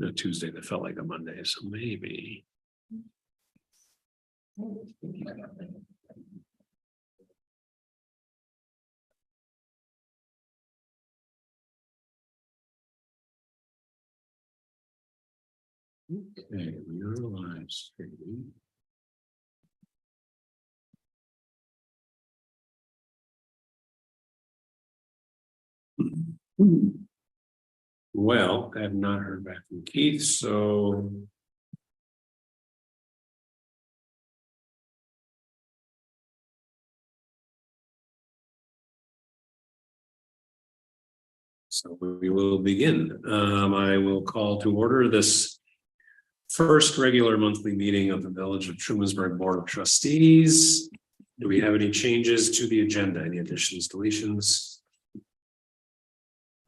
A Tuesday that felt like a Monday, so maybe. Okay, we are live streaming. Well, I have not heard back from Keith, so. So we will begin. I will call to order this first regular monthly meeting of the Village of Trumansburg Board of Trustees. Do we have any changes to the agenda? Any additions, deletions?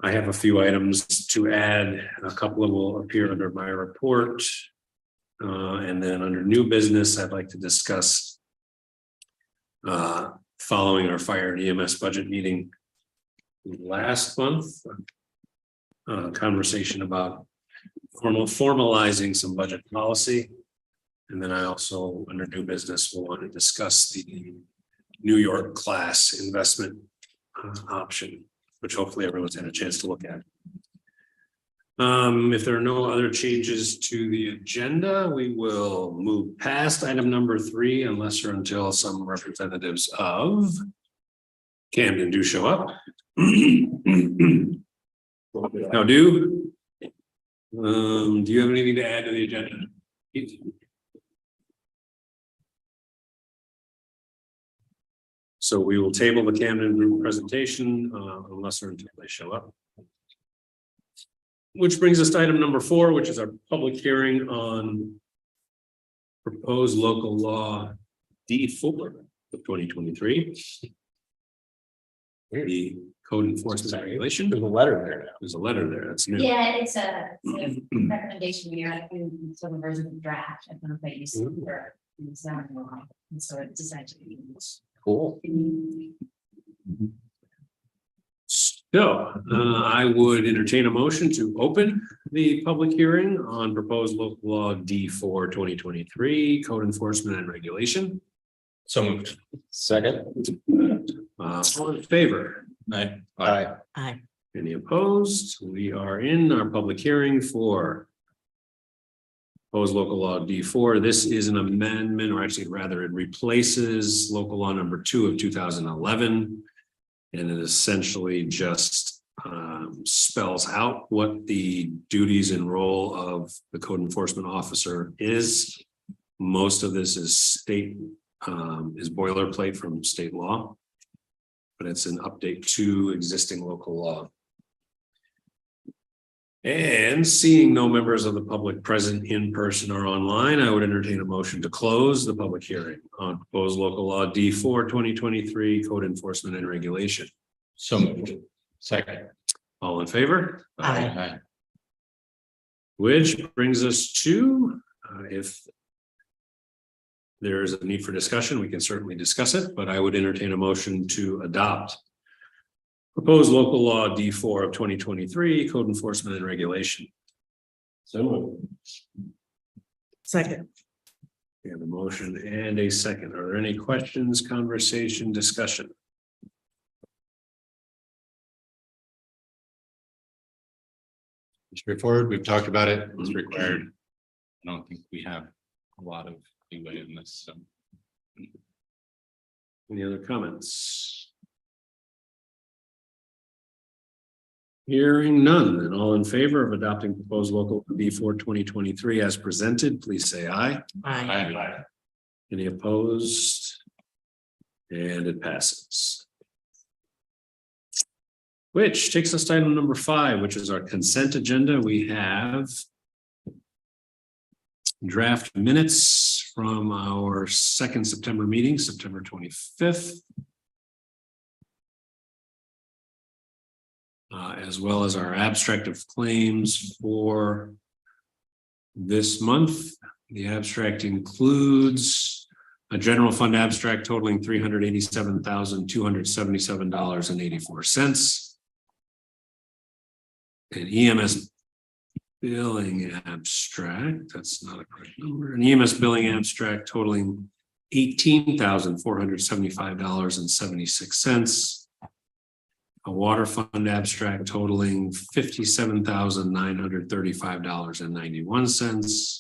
I have a few items to add. A couple of will appear under my report. And then under new business, I'd like to discuss following our fire and EMS budget meeting last month, conversation about formalizing some budget policy. And then I also, under new business, will want to discuss the New York class investment option, which hopefully everyone's had a chance to look at. If there are no other changes to the agenda, we will move past item number 3, unless or until some representatives of Camden do show up. How do? Do you have anything to add to the agenda? So we will table the Camden group presentation unless or until they show up. Which brings us to item number 4, which is our public hearing on proposed local law D4 of 2023. The code enforcement regulation. There's a letter there now. There's a letter there. That's new. Yeah, it's a recommendation here. I think some version of the draft. I don't know if I used it for. And so it's essentially. Cool. So I would entertain a motion to open the public hearing on proposed local law D4 2023 code enforcement and regulation. So moved. Second. All in favor? Aye. Aye. Any opposed? We are in our public hearing for proposed local law D4. This is an amendment, or actually rather it replaces local law number 2 of 2011. And it essentially just spells out what the duties and role of the code enforcement officer is. Most of this is is boilerplate from state law, but it's an update to existing local law. And seeing no members of the public present in person or online, I would entertain a motion to close the public hearing on proposed local law D4 2023 code enforcement and regulation. So moved. Second. All in favor? Aye. Which brings us to, if there's a need for discussion, we can certainly discuss it, but I would entertain a motion to adopt proposed local law D4 of 2023 code enforcement and regulation. So moved. Second. We have a motion and a second. Are there any questions, conversation, discussion? Straightforward. We've talked about it. It's required. I don't think we have a lot of leeway in this. So. Any other comments? Hearing none, and all in favor of adopting proposed local D4 2023 as presented, please say aye. Aye. Any opposed? And it passes. Which takes us to item number 5, which is our consent agenda. We have draft minutes from our second September meeting, September 25th. As well as our abstract of claims for this month. The abstract includes a general fund abstract totaling $387,277.84. An EMS billing abstract, that's not a correct number, an EMS billing abstract totaling $18,475.76. A water fund abstract totaling $57,935.91.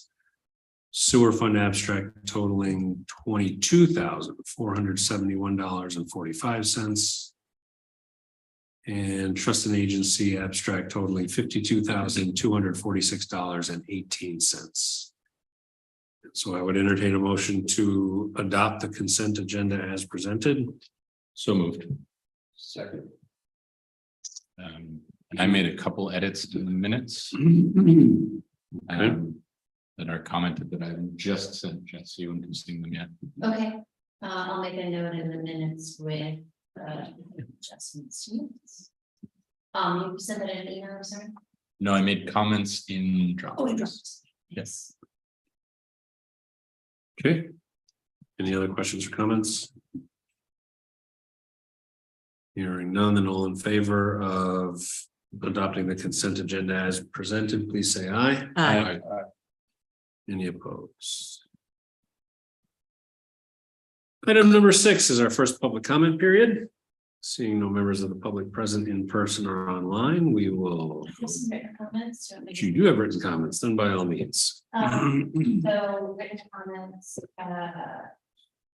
Sewer fund abstract totaling $22,471.45. And trust and agency abstract totaling $52,246.18. So I would entertain a motion to adopt the consent agenda as presented. So moved. Second. I made a couple edits to the minutes. That are commented that I just sent Jesse, you haven't seen them yet. Okay, I'll make a note in the minutes with adjustments. You sent that in an email, sorry? No, I made comments in Oh, it Dropbox. dropped. Yes. Okay. Any other questions or comments? Hearing none, then all in favor of adopting the consent agenda as presented, please say aye. Aye. Any opposed? Item number 6 is our first public comment period. Seeing no members of the public present in person or online, we will. This is written comments. So If you do have written comments, then by all means. So written comments,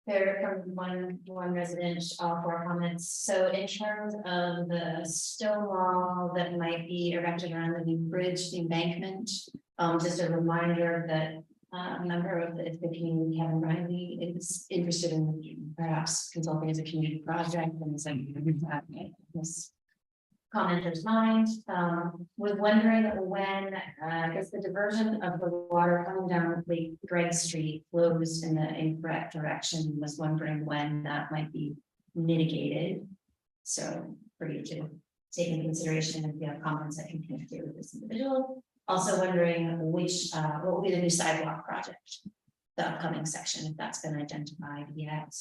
they're from one resident, all 4 comments. So in terms of the stone wall that might be erected around the new bridge embankment, just a reminder that a member of the community, Kevin Riley, is interested in perhaps consulting as a community project and is this commenter's mind. Was wondering when, I guess the diversion of the water coming down Lake Greg Street flows in the incorrect direction, was wondering when that might be mitigated. So for you to take into consideration if you have comments that can connect with this individual. Also wondering what will be the new sidewalk project, the upcoming section, if that's been identified yet.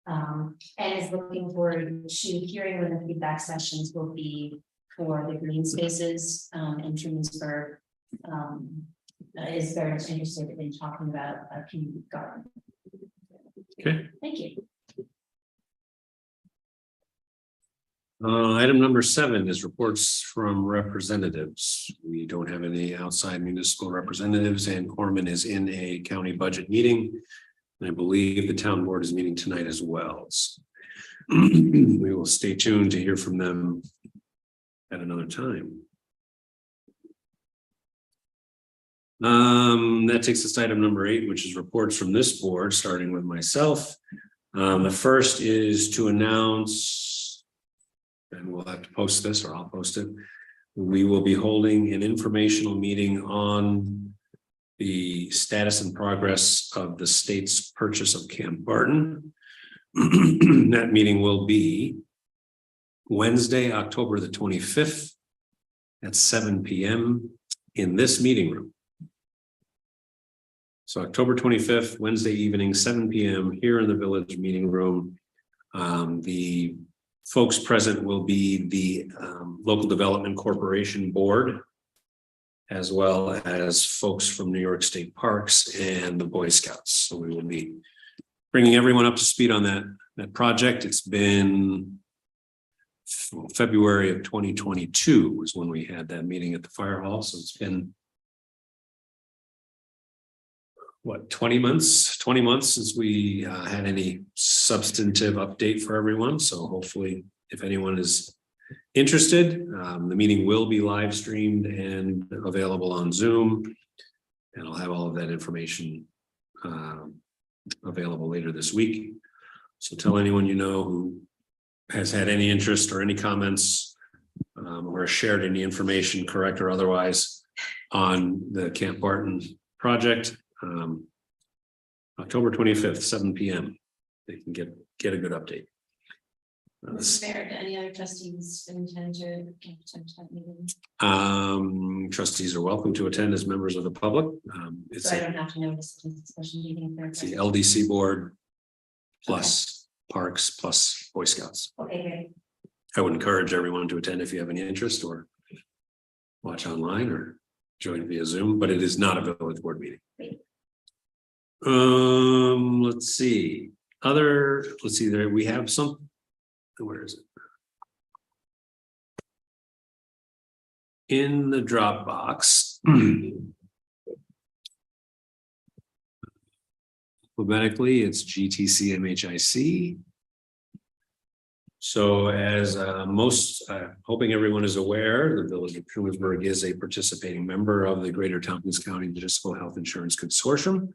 And is looking forward to hearing when the feedback sessions will be for the green spaces in Trumansburg. Is very much interested in talking about a community garden. Okay. Thank you. Item number 7 is reports from representatives. We don't have any outside municipal representatives, and Corman is in a county budget meeting. And I believe the town board is meeting tonight as well. So we will stay tuned to hear from them at another time. That takes us to item number 8, which is reports from this board, starting with myself. The first is to announce, and we'll have to post this, or I'll post it. We will be holding an informational meeting on the status and progress of the state's purchase of Camp Barton. That meeting will be Wednesday, October the 25th at 7 p.m. in this meeting room. So October 25th, Wednesday evening, 7 p.m. here in the village meeting room. The folks present will be the Local Development Corporation Board, as well as folks from New York State Parks and the Boy Scouts. So we will be bringing everyone up to speed on that project. It's been February of 2022 was when we had that meeting at the fire hall. So it's been what, 20 months since we had any substantive update for everyone. So hopefully if anyone is interested, the meeting will be live streamed and available on Zoom. And I'll have all of that information available later this week. So tell anyone you know who has had any interest or any comments or shared any information, correct or otherwise, on the Camp Barton project. October 25th, 7 p.m. They can get a good update. Fair to any other trustees intend to attend that meeting? Trustees are welcome to attend as members of the public. It's So I don't have to notice the special meeting. it's the LDC board plus Parks plus Boy Scouts. Okay, great. I would encourage everyone to attend if you have any interest or watch online or join via Zoom, but it is not a village board meeting. Let's see, there, we have some, where is it? In the Dropbox. Alphabetically, it's GTC MHIC. So as hoping everyone is aware, the Village of Trumansburg is a participating member of the Greater Tompkins County Municipal Health Insurance Consortium.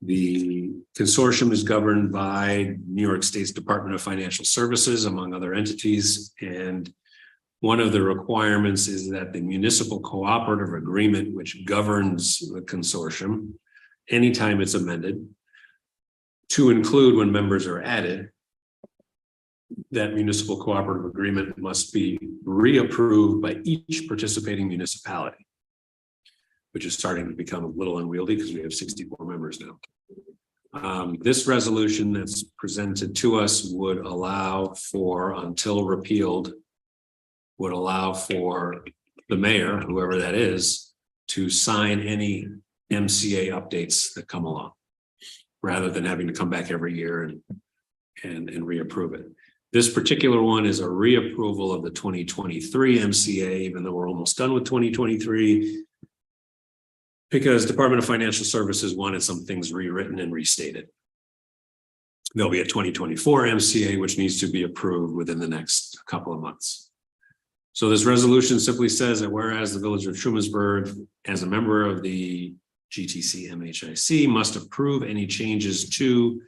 The consortium is governed by New York State's Department of Financial Services, among other entities. And one of the requirements is that the municipal cooperative agreement, which governs the consortium, anytime it's amended, to include when members are added, that municipal cooperative agreement must be reapproved by each participating municipality, which is starting to become a little unwieldy because we have 64 members now. This resolution that's presented to us would allow for, until repealed, would allow for the mayor, whoever that is, to sign any MCA updates that come along, rather than having to come back every year and reapprove it. This particular one is a reapproval of the 2023 MCA, even though we're almost done with 2023, because Department of Financial Services wanted some things rewritten and restated. There'll be a 2024 MCA, which needs to be approved within the next couple of months. So this resolution simply says that whereas the Village of Trumansburg, as a member of the GTC MHIC, must approve any changes to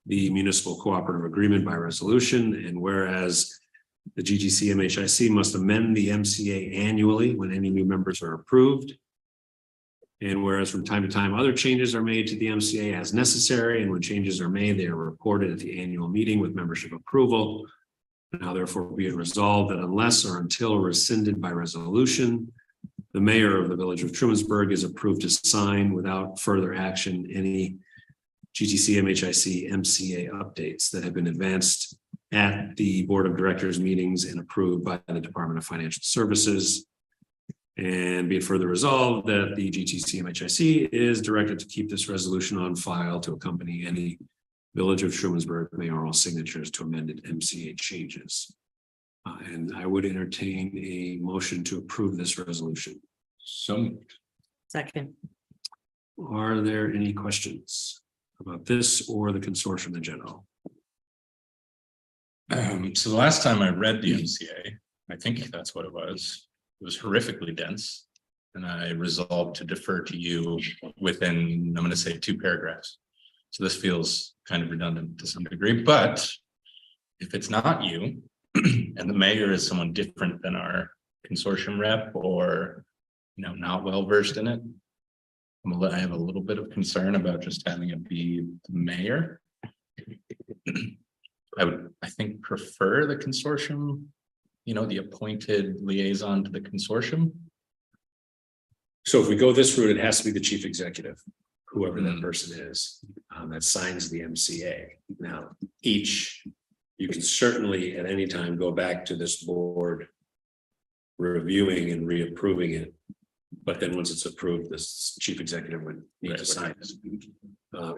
the municipal cooperative agreement by resolution, and whereas the GTC MHIC must amend the MCA annually when any new members are approved, and whereas from time to time other changes are made to the MCA as necessary, and when changes are made, they are reported at the annual meeting with membership approval. Now therefore be it resolved that unless or until rescinded by resolution, the mayor of the Village of Trumansburg is approved to sign without further action any GTC MHIC MCA updates that have been advanced at the Board of Directors meetings and approved by the Department of Financial Services. And be it further resolved that the GTC MHIC is directed to keep this resolution on file to accompany any Village of Trumansburg mayoral signatures to amended MCA changes. And I would entertain a motion to approve this resolution. So moved. Second. Are there any questions about this or the consortium in general? So the last time I read the MCA, I think that's what it was horrifically dense. And I resolved to defer to you within, I'm going to say 2 paragraphs. So this feels kind of redundant to some degree, but if it's not you, and the mayor is someone different than our consortium rep, or not well versed in it, I have a little bit of concern about just having it be the mayor. I think prefer the consortium, the appointed liaison to the consortium. So if we go this route, it has to be the chief executive, whoever that person is, that signs the MCA. Now, you can certainly at any time go back to this board reviewing and reapproving it. But then once it's approved, this chief executive would need to sign it.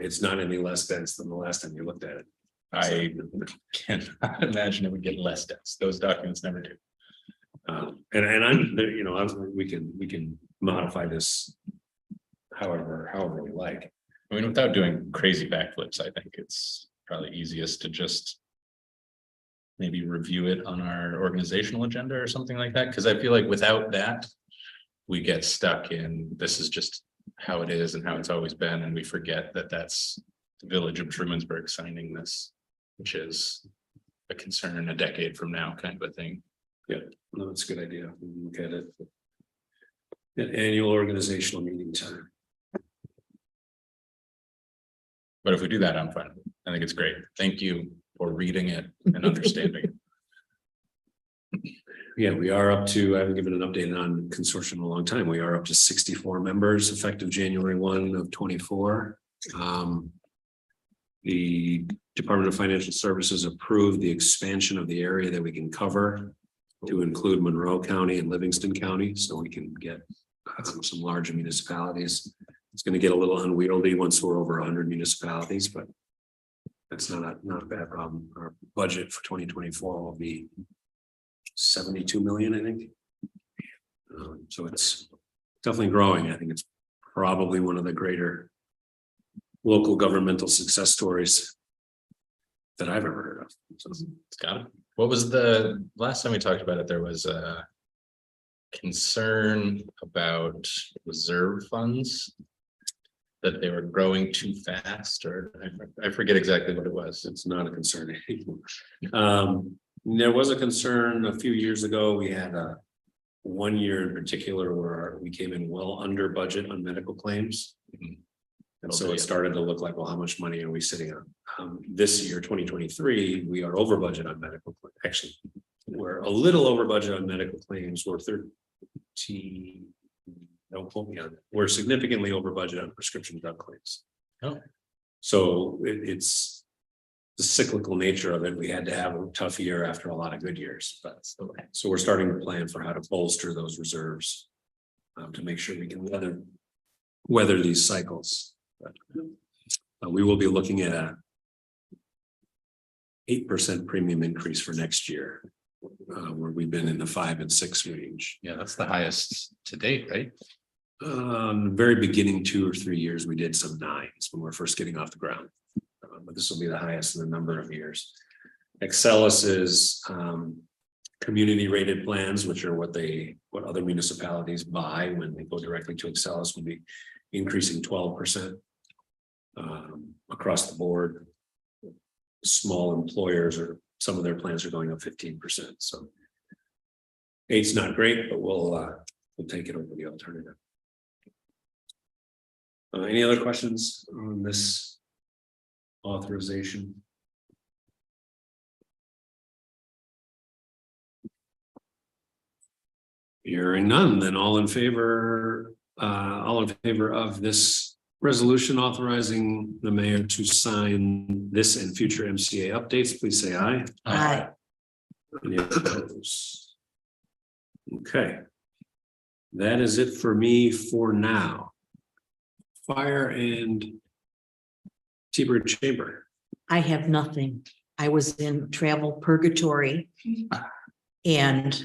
It's not any less dense than the last time you looked at it. I cannot imagine it would get less dense. Those documents never do. We can modify this however we like. I mean, without doing crazy backflips, I think it's probably easiest to just maybe review it on our organizational agenda or something like that. Because I feel like without that, we get stuck in this is just how it is and how it's always been. And we forget that that's the Village of Trumansburg signing this, which is a concern a decade from now kind of a thing. Yeah, no, that's a good idea. We can look at it at annual organizational meeting time. But if we do that, I'm fine. I think it's great. Thank you for reading it and understanding it. Yeah, we are up to, I haven't given an update on consortium in a long time. We are up to 64 members effective January 1 of 24. The Department of Financial Services approved the expansion of the area that we can cover to include Monroe County and Livingston County, so we can get some larger municipalities. It's going to get a little unwieldy once we're over 100 municipalities, but that's not a bad problem. Our budget for 2024 will be 72 million, I think. So it's definitely growing. I think it's probably one of the greater local governmental success stories that I've ever heard of. So, It's got it. What was the last time we talked about it? There was a concern about reserve funds, that they were growing too fast, or I forget exactly what it was. it's not a concern anymore. There was a concern a few years ago. We had one year in particular where we came in well under budget on medical claims. And so it started to look like, well, how much money are we sitting on? This year, 2023, we are over budget on medical. Actually, we're a little over budget on medical claims. We're 13. Don't quote me on it. We're significantly over budget on prescription drug claims. Oh. So it's the cyclical nature of it. We had to have a tough year after a lot of good years, but so we're starting to plan for how to bolster those reserves to make sure we can weather these cycles. But we will be looking at a 8% premium increase for next year, where we've been in the 5 and 6 range. Yeah, that's the highest to date, right? Very beginning 2 or 3 years, we did some 9s when we're first getting off the ground. But this will be the highest in a number of years. Excellus is community rated plans, which are what other municipalities buy when they go directly to Excellus, will be increasing 12% across the board. Small employers, or some of their plans are going up 15%. So 8's not great, but we'll take it over the alternative. Any other questions on this authorization? Hearing none, then all in favor of this resolution authorizing the mayor to sign this and future MCA updates, please say aye. Aye. Any opposed? Okay. That is it for me for now. Fire and T-Bird Chamber. I have nothing. I was in travel purgatory. And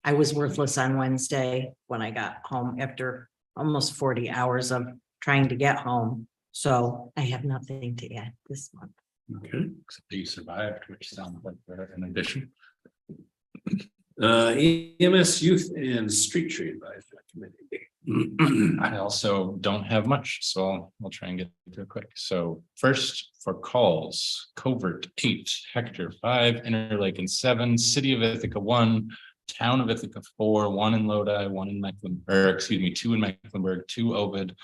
I was worthless on Wednesday when I got home after almost 40 hours of trying to get home. So I have nothing to add this month. Okay. Except that you survived, which sounds like an addition. EMS Youth and Street Tree Advisory Committee. I also don't have much, so I'll try and get through it quick. So first for calls, Covert 8, Hector 5, Interlake and 7, City of Ithaca 1, Town of Ithaca 4, 1 in Lodi, 1 in Mecklenburg, 2 in Mecklenburg, 2 Ovid,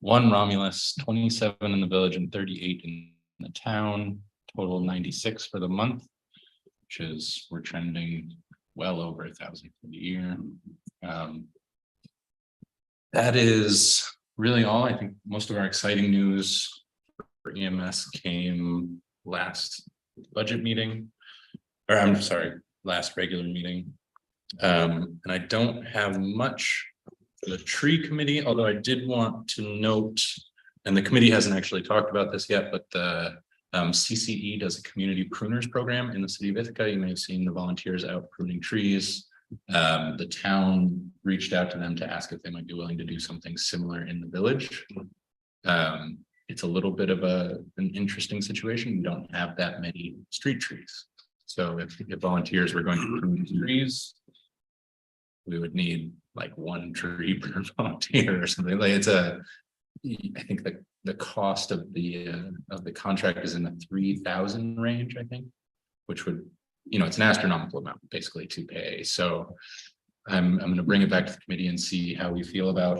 1 Romulus, 27 in the village and 38 in the town, total 96 for the month, which is, we're trending well over 1,000 for the year. That is really all. I think most of our exciting news for EMS came last budget meeting, or I'm sorry, last regular meeting. And I don't have much for the tree committee, although I did want to note, and the committee hasn't actually talked about this yet, but the CCE does a community pruners program in the city of Ithaca. You may have seen the volunteers out pruning trees. The town reached out to them to ask if they might be willing to do something similar in the village. It's a little bit of an interesting situation. We don't have that many street trees. So if volunteers were going to prune trees, we would need like 1 tree per volunteer or something. Like I think the cost of the contract is in the 3,000 range, I think, which would, it's an astronomical amount basically to pay. So I'm going to bring it back to the committee and see how we feel about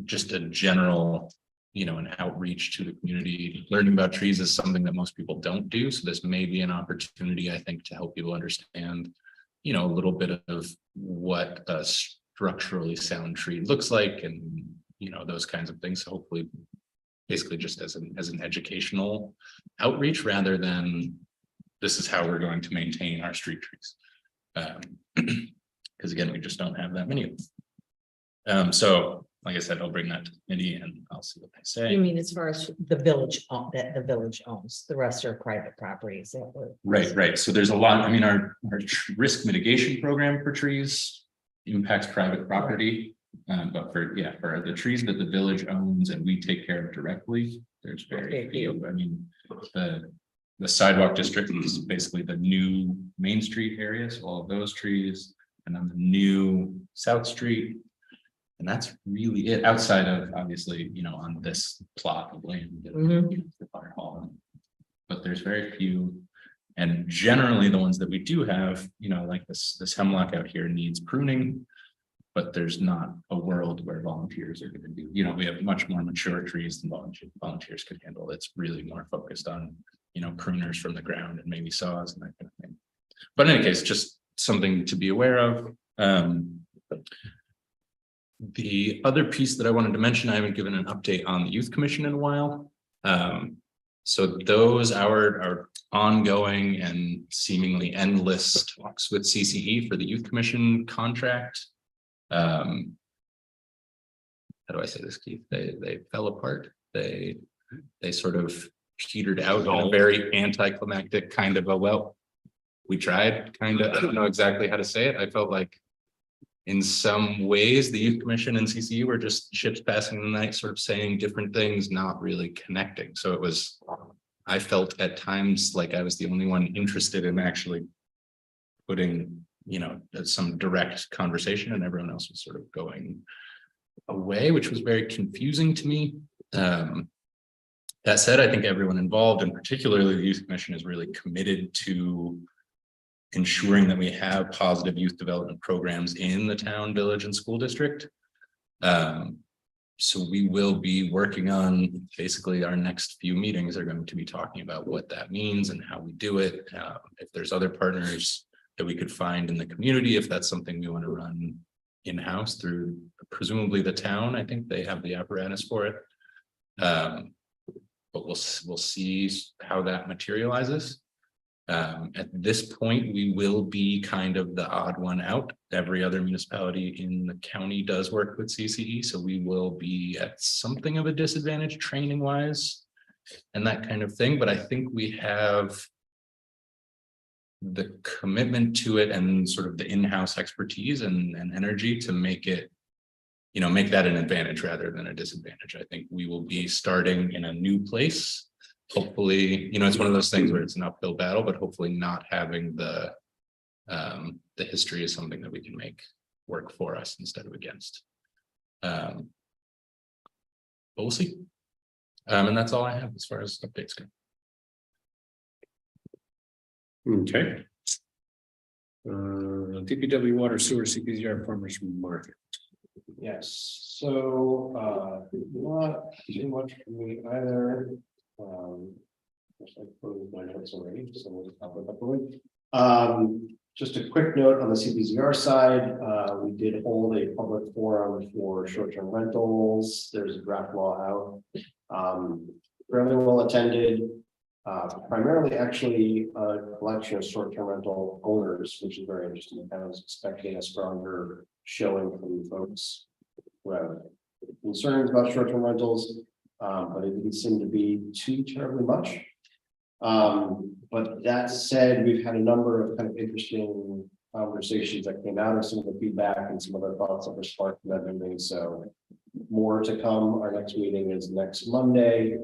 just a general, an outreach to the community. Learning about trees is something that most people don't do. So this may be an opportunity, I think, to help people understand, a little bit of what a structurally sound tree looks like, and those kinds of things. So hopefully, basically just as an educational outreach rather than this is how we're going to maintain our street trees. Because again, we just don't have that many of them. So like I said, I'll bring that to the committee and I'll see what they You say. mean as far as the village, that the village owns, the rest are private properties? Right. So there's a lot, I mean, our risk mitigation program for trees impacts private property. But for the trees that the village owns and we take care of directly, there's very few. I mean, the sidewalk district is basically the new Main Street areas, all of those trees, and then the new South Street. And that's really it, outside of obviously, on this plot of land. The fire hall. But there's very few. And generally the ones that we do have, like this hemlock out here needs pruning. But there's not a world where volunteers are going to do, we have much more mature trees than volunteers could handle. It's really more focused on, pruners from the ground and maybe saws and that kind of thing. But in any case, just something to be aware of. The other piece that I wanted to mention, I haven't given an update on the Youth Commission in a while. So those are ongoing and seemingly endless talks with CCE for the Youth Commission contract. How do I say this, Keith? They fell apart. They sort of petered out in a very anticlimactic kind of we tried kind of, I don't know exactly how to say it. I felt like in some ways the Youth Commission and CCU were just ships passing the night, sort of saying different things, not really connecting. So I felt at times like I was the only one interested in actually putting some direct conversation, and everyone else was sort of going away, which was very confusing to me. That said, I think everyone involved, and particularly the Youth Commission, is really committed to ensuring that we have positive youth development programs in the town, village, and school district. So we will be working on, basically our next few meetings are going to be talking about what that means and how we do it. If there's other partners that we could find in the community, if that's something we want to run in-house through presumably the town. I think they have the apparatus for it. But we'll see how that materializes. At this point, we will be kind of the odd one out. Every other municipality in the county does work with CCE, so we will be at something of a disadvantage training wise and that kind of thing. But I think we have the commitment to it and sort of the in-house expertise and energy to make it, make that an advantage rather than a disadvantage. I think we will be starting in a new place. Hopefully, it's one of those things where it's an uphill battle, but hopefully not having the history is something that we can make work for us instead of against. But we'll see. And that's all I have as far as updates go. Okay. DPW water sewer CPZR farmers market. Yes, so not too much for me either. I closed my notes already, so we'll just pop it up away. Just a quick note on the CPZR side, we did hold a public forum for short-term rentals. There's a draft law out, fairly well attended. Primarily actually a collection of short-term rental owners, which is very interesting. I was expecting a stronger showing from folks who have concerns about short-term rentals, but it didn't seem to be too terribly much. But that said, we've had a number of kind of interesting conversations that came out of some of the feedback and some other thoughts that were sparked from that meeting. So more to come. Our next meeting is next Monday,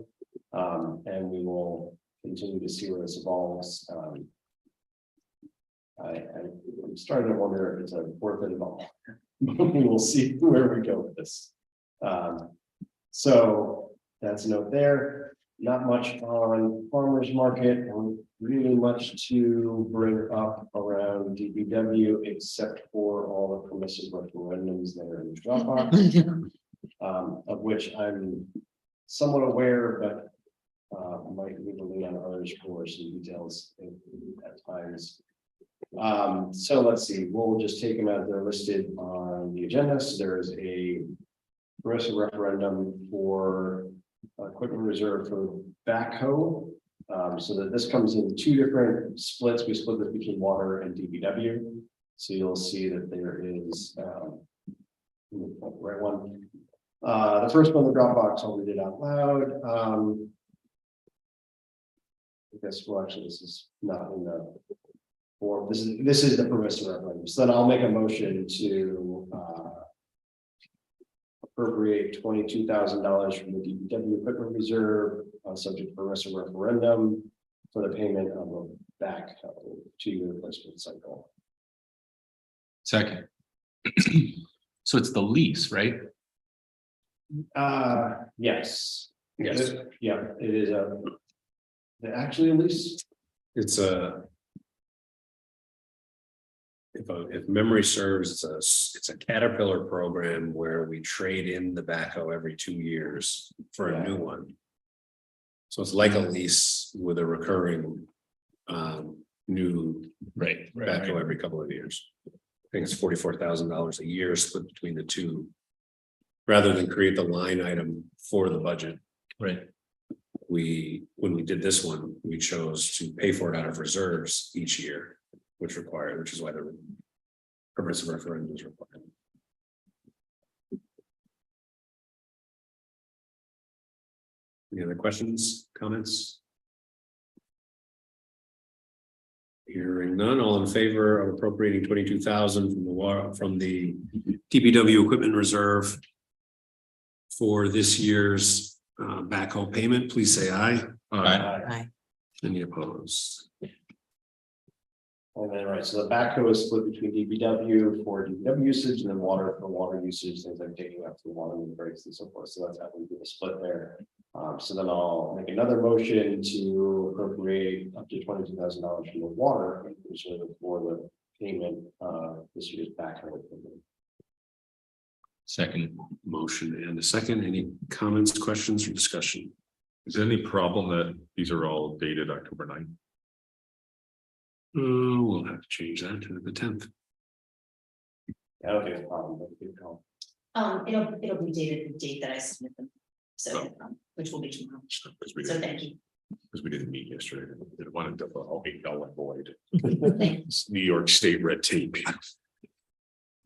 and we will continue to see where this evolves. I'm starting to wonder if it's worth it at all. We will see where we go with this. So that's a note there. Not much on farmers market, and really much to bring up around DPW, except for all the permissive referendums that are in the Dropbox, of which I'm somewhat aware, but might need to lean on others for some details at times. So let's see, we'll just take them as they're listed on the agenda. So there is a progressive referendum for equipment reserve for backhoe. So that this comes in two different splits. We split this between water and DPW. So you'll see that there is Right one. The first one, the Dropbox, I'll read it out loud. I guess, well, actually, this is not in the form. This is the permissive referendum. So then I'll make a motion to appropriate $22,000 from the DPW equipment reserve, subject to permissive referendum for the payment of a backhoe 2-year replacement cycle. Second. So it's the lease, right? Yes. Yes. Yeah, it is actually, at least, It's a. If memory serves, it's a Caterpillar program where we trade in the backhoe every 2 years for a new one. So it's like a lease with a recurring new Right. backhoe every couple of years. I think it's $44,000 a year split between the two. Rather than create the line item for the budget. Right. When we did this one, we chose to pay for it out of reserves each year, which is why the permissive referendum is required. Any other questions, comments? Hearing none, all in favor of appropriating 22,000 from the DPW equipment reserve for this year's backhoe payment, please say aye. Aye. Any opposed? and then, right, so the backhoe is split between DPW for DPW usage and then water for water usage, things like digging up the water and breaks and so forth. So that's how we do the split there. So then I'll make another motion to appropriate up to $22,000 from the water reserve for the payment this year's backhoe. Second. Motion and a second. Any comments, questions, or discussion? Is there any problem that these are all dated October 9th? We'll have to change that to the 10th. I don't think it's a problem, but good call. It'll be dated the date that I submit them, so, which will be tomorrow, Because we so didn't, thank you. because we didn't meet yesterday. It wanted to, I'll be null and void. Thank It's New York State red tape.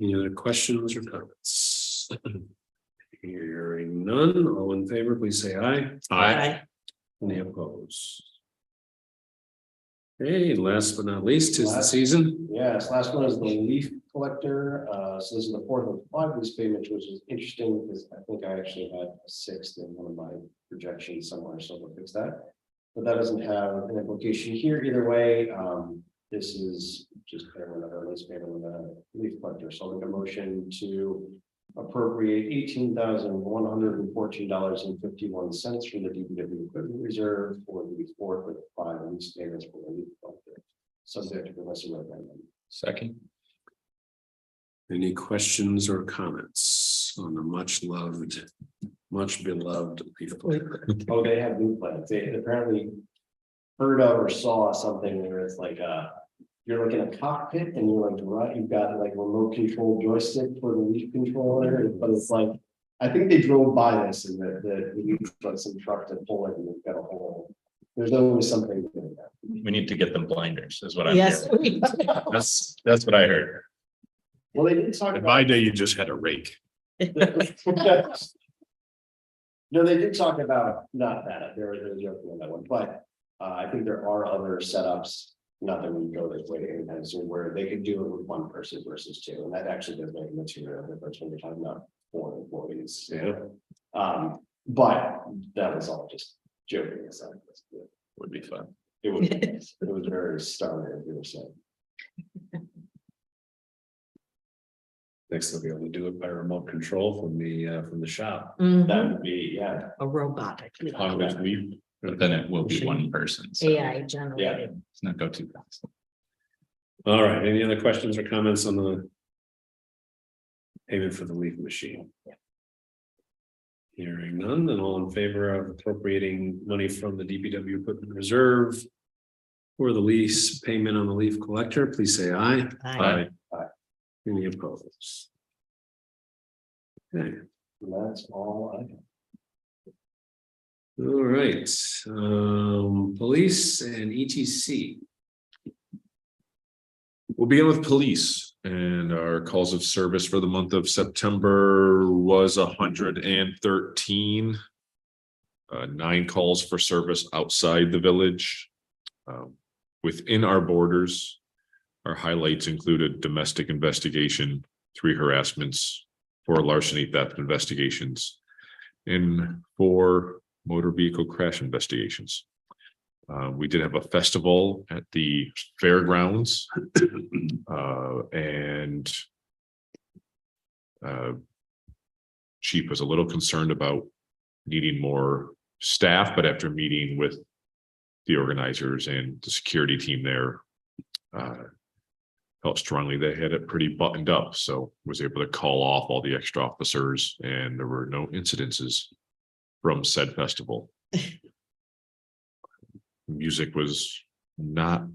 Any other questions or comments? Hearing none, all in favor, please say aye. Aye. Any opposed? Okay, last but not least, tis the Last- season. Yes, last one is the leaf collector. So this is the fourth of 5 lease payments, which is interesting because I think I actually had a 6th in one of my projections somewhere, so we'll fix that. But that doesn't have an implication here either way. This is just another lease payment with a leaf collector. So I'll make a motion to appropriate $18,114.51 from the DPW equipment reserve for the fourth of 5 lease payments for the leaf collector. Subject to permissive referendum. Second. Any questions or comments on the much loved, much beloved leaf collector? Oh, they have new plans. They apparently heard of or saw something where it's like, you're like in a cockpit and you're like, right, you've got like remote control joystick for the leaf controller, but it's like, I think they drove by this and the leaf like some truck to pull it and they've got a whole, there's always something. Doing that. We need to get them blinders is what I'm Yes. hearing. That's what I heard. Well, they did talk In my about. day, you just had a rake. No, they did talk about not that, they're joking on that one, but I think there are other setups. Not that we go this way anytime soon, where they could do it with one person versus 2, and that actually does make a material difference when you're talking about 4 employees. Yeah. But that was all just joking aside. Would be fun. It was very starry, as you were saying. Next, they'll be able to do it by remote control from the shop. Mhm. That would be, yeah, A robotic Always leave. But then it will be one person. So AI generated. let's not go too fast. All right, any other questions or comments on the payment for the leaf machine? Hearing none, then all in favor of appropriating money from the DPW equipment reserve for the lease payment on the leaf collector, please say aye. Aye. Any opposed? Okay, and that's all I have. all right, police and ETC. We'll begin with police. And our calls of service for the month of September was 113. 9 calls for service outside the village. Within our borders, our highlights included domestic investigation, 3 harassments, 4 larceny theft investigations, and 4 motor vehicle crash investigations. We did have a festival at the fairgrounds, and Chief was a little concerned about needing more staff, but after meeting with the organizers and the security team there, felt strongly they had it pretty buttoned up, so was able to call off all the extra officers, and there were no incidences from said festival. Music was not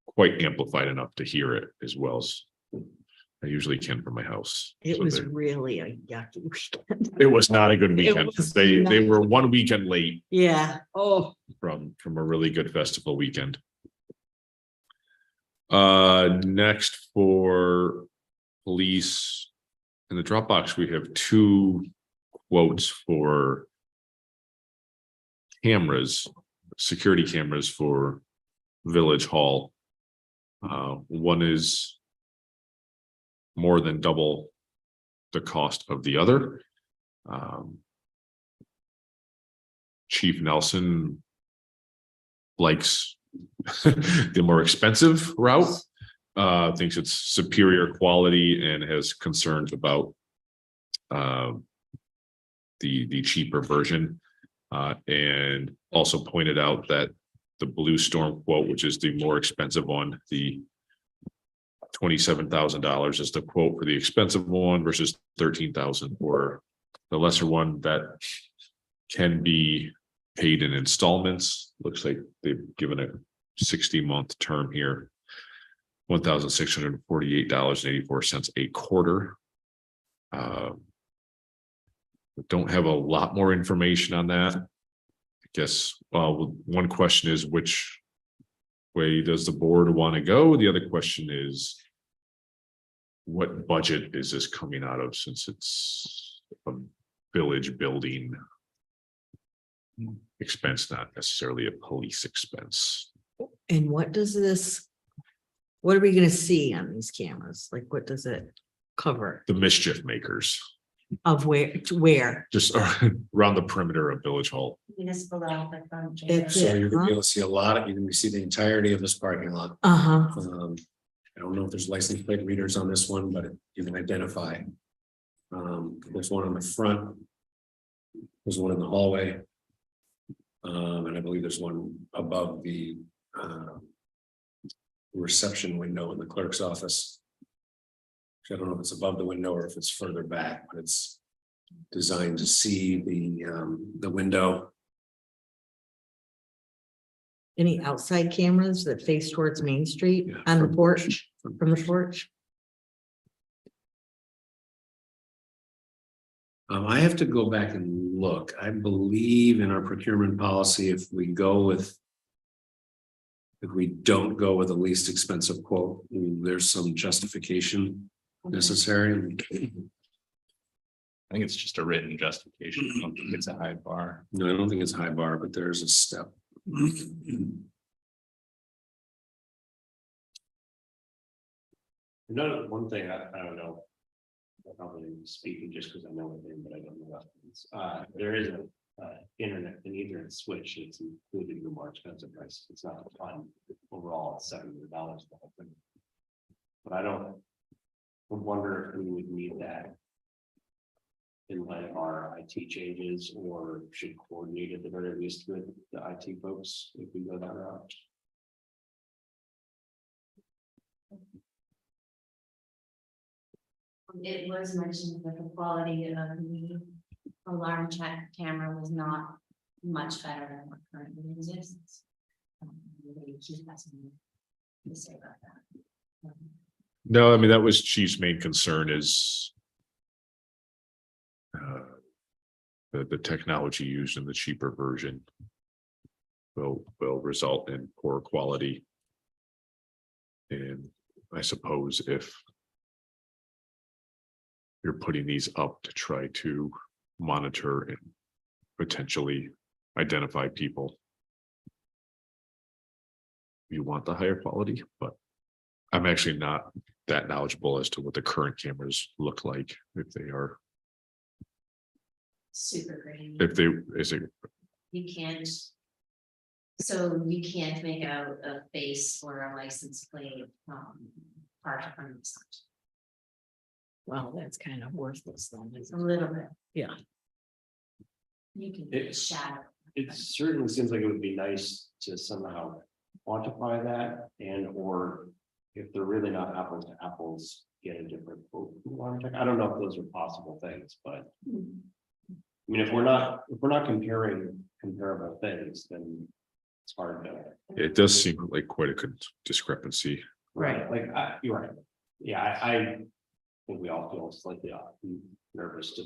quite amplified enough to hear it as well as I usually can from my house. It So was really a yucky weekend. it was not a good weekend. was They not- were 1 weekend late Yeah, oh, from a really good festival weekend. Next for police in the Dropbox, we have 2 quotes for cameras, security cameras for Village Hall. One is more than double the cost of the other. Chief Nelson likes the more expensive route, thinks it's superior quality and has concerns about the cheaper version. And also pointed out that the Blue Storm quote, which is the more expensive one, the $27,000 is the quote for the expensive one versus $13,000 for the lesser one that can be paid in installments. Looks like they've given a 60-month term here. $1,648.84 a quarter. Don't have a lot more information on that. I guess, well, one question is which way does the board want to go? The other question is what budget is this coming out of, since it's a village building expense, not necessarily a police expense. and what does this, what are we gonna see on these cameras? Like, what does it cover? The mischief makers, Of where, to where? just around the perimeter of Village Hall. Municipal office on. That's So it, you're gonna huh? be able to see a lot of, you're gonna see the entirety of this parking lot. Uh-huh, I don't know if there's license plate readers on this one, but you can identify. There's one on the front. There's one in the hallway. And I believe there's one above the reception window in the clerk's office. I don't know if it's above the window or if it's further back, but it's designed to see the window. any outside cameras that face towards Main Street Yeah, on the from- porch, from the porch? I have to go back and look. I believe in our procurement policy, if we don't go with the least expensive quote, there's some justification necessary. I think it's just a written justification. I don't think it's a high bar. No, I don't think it's a high bar, but there's a step. Another one thing, I don't know. I'm probably speaking just because I know the name, but I don't know what it's, there is a internet, an Ethernet switch that's included in the more expensive price. It's not a ton. Overall, it's $700 the whole thing. But I would wonder if we would need that in light of our IT changes, or should coordinate at the very least with the IT folks if we go that route. It was mentioned that the quality of the alarm check camera was not much better than what currently exists. Maybe Keith has something to say about that. No, I mean, that was Chief's main concern is the technology used in the cheaper version will result in poor quality. And I suppose if we're putting these up to try to monitor and potentially identify people. You want the higher quality, but I'm actually not that knowledgeable as to what the current cameras look like, if they are, Super grainy. if they, is it, You can't. So you can't make out a face or a license plate, part from the side. Well, that's kind of worthless then. It's isn't a it? little bit. Yeah. You can It's- shadow. It certainly seems like it would be nice to somehow quantify that and or if they're really not apples to apples, get a different quote. I don't know if those are possible things, but I mean, if we're not comparing comparable things, then it's hard to. it does seem like quite a good discrepancy. Right. Like, you're right. Yeah, I think we all feel slightly nervous to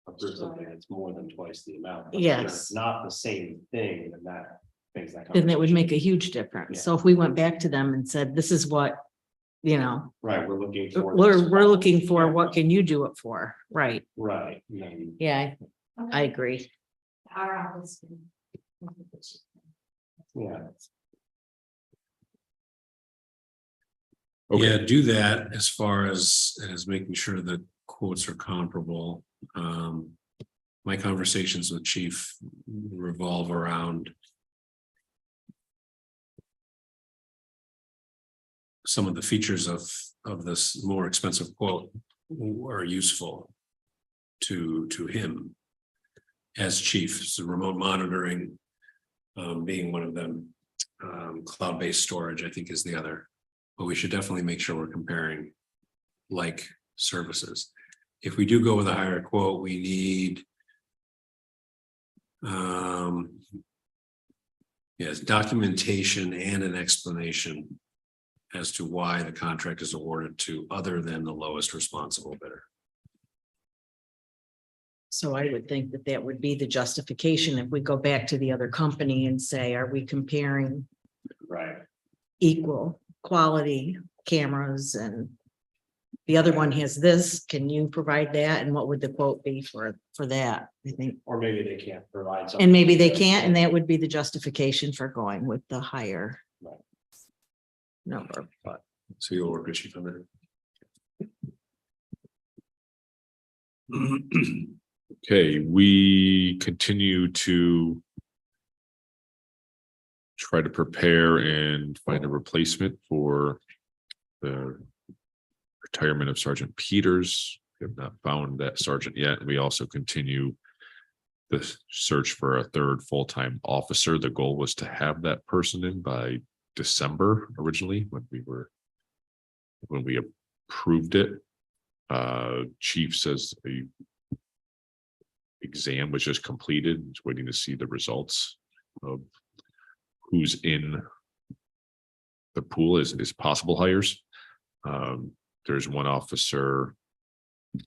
approve something that's more than twice the amount. But if Yes. It's not the same thing, and that makes that. Then that would make a conversation- huge difference. So if we went back to them and said, this is what, you know, Right, we're looking for. we're looking for, what can you do it for? Right. Right. and then- Yeah, I agree. Our office. Yeah. Okay. Yeah, do that as far as making sure that quotes are comparable. My conversations with Chief revolve around some of the features of this more expensive quote are useful to him as chief. So remote monitoring being one of them. Cloud-based storage, I think, is the other. But we should definitely make sure we're comparing like services. If we do go with a higher quote, we need yes, documentation and an explanation as to why the contract is awarded to other than the lowest responsible bidder. So I would think that that would be the justification if we go back to the other company and say, are we comparing Right. equal quality cameras and the other one has this, can you provide that? And what would the quote be for that? I think, Or maybe they can't provide something. and maybe they can't, and that would be the justification for going with the higher Right. number, but So you'll work with Chief on that. Okay, we continue to try to prepare and find a replacement for the retirement of Sergeant Peters. We have not found that sergeant yet. We also continue the search for a third full-time officer. The goal was to have that person in by December originally when we approved it. Chief says the exam was just completed. He's waiting to see the results of who's in the pool is possible hires. There's one officer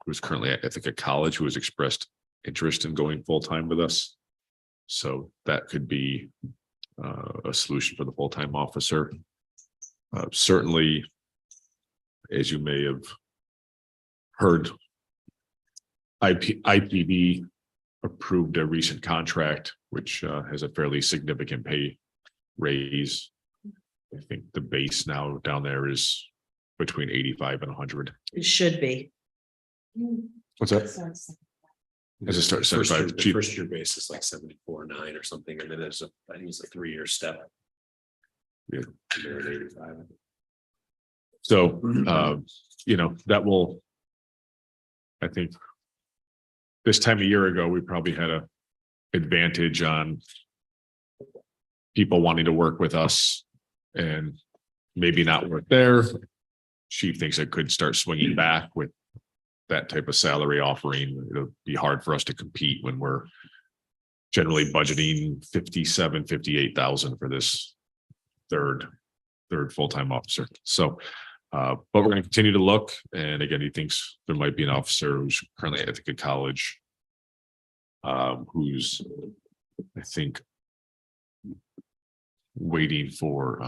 who's currently, I think, at college who has expressed interest in going full-time with us. So that could be a solution for the full-time officer. Certainly, as you may have heard, IPB approved a recent contract, which has a fairly significant pay raise. I think the base now down there is between 85 and 100. it should be. What's that? As a start, First year, the chief. first year base is like 74.9 or something, and then there's I think it's a 3-year step. Yeah. And they're at 85. So, that will, I think this time a year ago, we probably had a advantage on people wanting to work with us and maybe not work there. Chief thinks it could start swinging back with that type of salary offering. It'll be hard for us to compete when we're generally budgeting 58,000 for this third full-time officer. So, but we're going to continue to look. And again, he thinks there might be an officer who's currently at a college, who's, I think, waiting for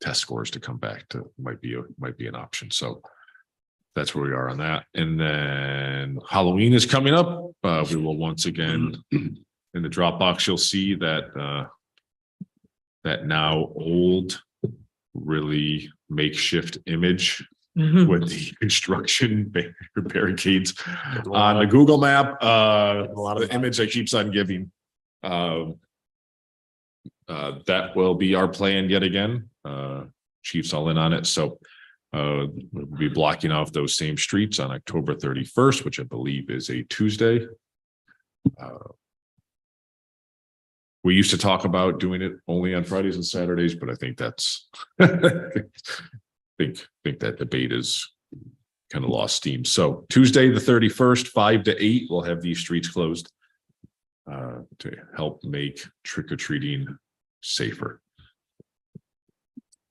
test scores to come back to might be an option. So that's where we are on that. And then Halloween is coming up. We will once again, in the Dropbox, you'll see that that now old, really makeshift image with the construction barricades on the Google map, the image that keeps on giving. That will be our plan yet again. Chief's all in on it, so we'll be blocking off those same streets on October 31st, which I believe is a Tuesday. We used to talk about doing it only on Fridays and Saturdays, but I think that's think that debate is kind of lost steam. So Tuesday, the 31st, 5 to 8, we'll have these streets closed to help make trick-or-treating safer.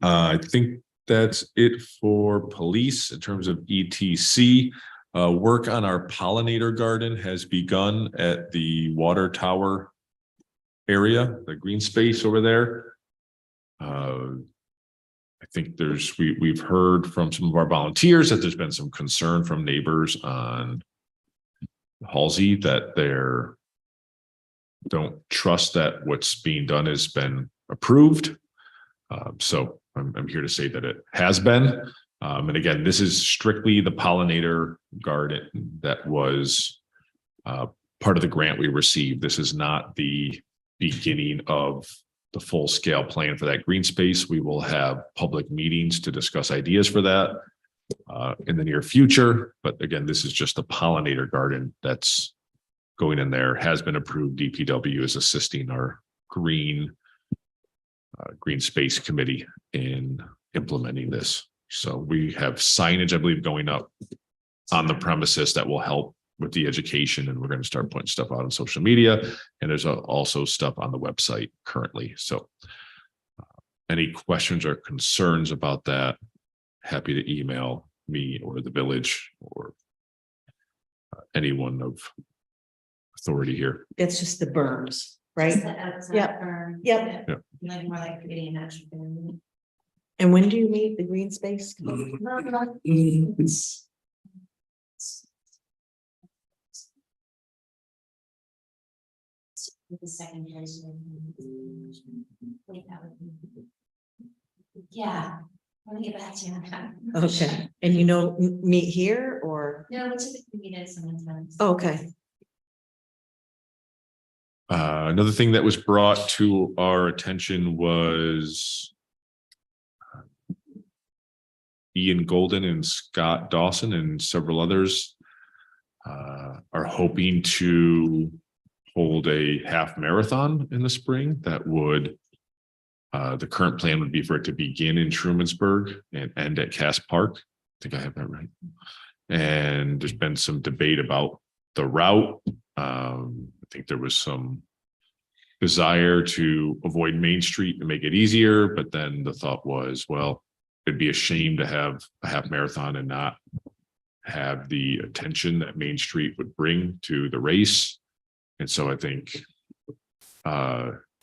I think that's it for police in terms of ETC. Work on our pollinator garden has begun at the water tower area, the green space over there. I think we've heard from some of our volunteers that there's been some concern from neighbors on Halsey that don't trust that what's being done has been approved. So I'm here to say that it has been. And again, this is strictly the pollinator garden that was part of the grant we received. This is not the beginning of the full scale plan for that green space. We will have public meetings to discuss ideas for that in the near future. But again, this is just a pollinator garden that's going in there, has been approved. DPW is assisting our green space committee in implementing this. So we have signage, I believe, going up on the premises that will help with the education, and we're going to start putting stuff out on social media, and there's also stuff on the website currently. So any questions or concerns about that, happy to email me or the village or anyone of authority here. It's just the berms, Just right? the outside Yep. berm. Yep. Yeah. Like more like creating a natural berm. And when do you meet the green space? With the second person. Yeah, let me get back to you on that. Okay, and you know, meet here or, No, we typically meet at sometimes. okay, Another thing that was brought to our attention was Ian Golden and Scott Dawson and several others are hoping to hold a half marathon in the spring. That would, the current plan would be for it to begin in Trumansburg and end at Cass Park. I think I have that right. And there's been some debate about the route. I think there was some desire to avoid Main Street and make it easier, but then the thought was, well, it'd be a shame to have a half marathon and not have the attention that Main Street would bring to the race. And so I think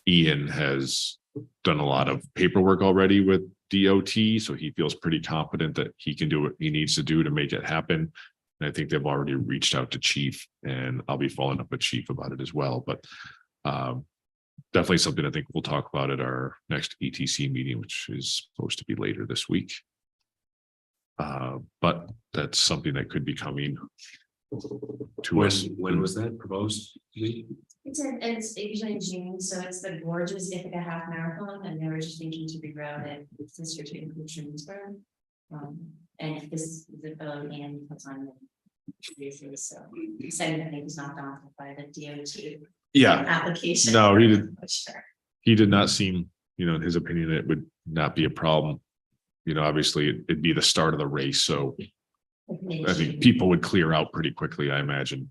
Ian has done a lot of paperwork already with DOT, so he feels pretty confident that he can do what he needs to do to make it happen. And I think they've already reached out to Chief, and I'll be following up with Chief about it as well. But definitely something I think we'll talk about at our next ETC meeting, which is supposed to be later this week. But that's something that could be coming to us. When was that proposed? It's usually in June, so it's the gorgeous Ithaca half marathon, and they were just thinking to reroute it this year to include Trumansburg. And this is the fellow and puts on the so excited that he was not daunted by the DOT Yeah, application. no, he did. Sure. He did not seem, in his opinion, it would not be a problem. Obviously it'd be the start of the race, so I think people would clear out pretty quickly, I imagine.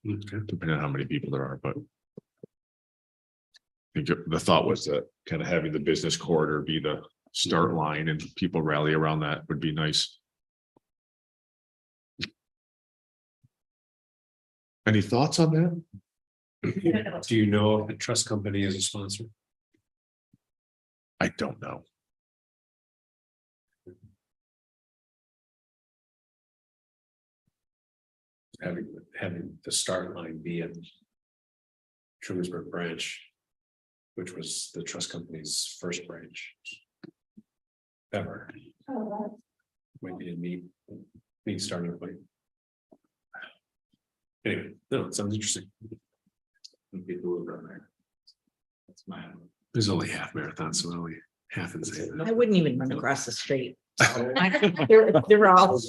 Okay. Depending on how many people there are, but I think the thought was that kind of having the business corridor be the start line and people rally around that would be nice. Any thoughts on that? Do you know if the trust company is a sponsor? I don't know. having the start line be at Trumansburg branch, which was the trust company's first branch ever. Oh, wow. Might be a neat starting point. Anyway, no, it sounds interesting. People will run there. That's my. There's only half marathon, so only half insane. I wouldn't even run across the street. They're all.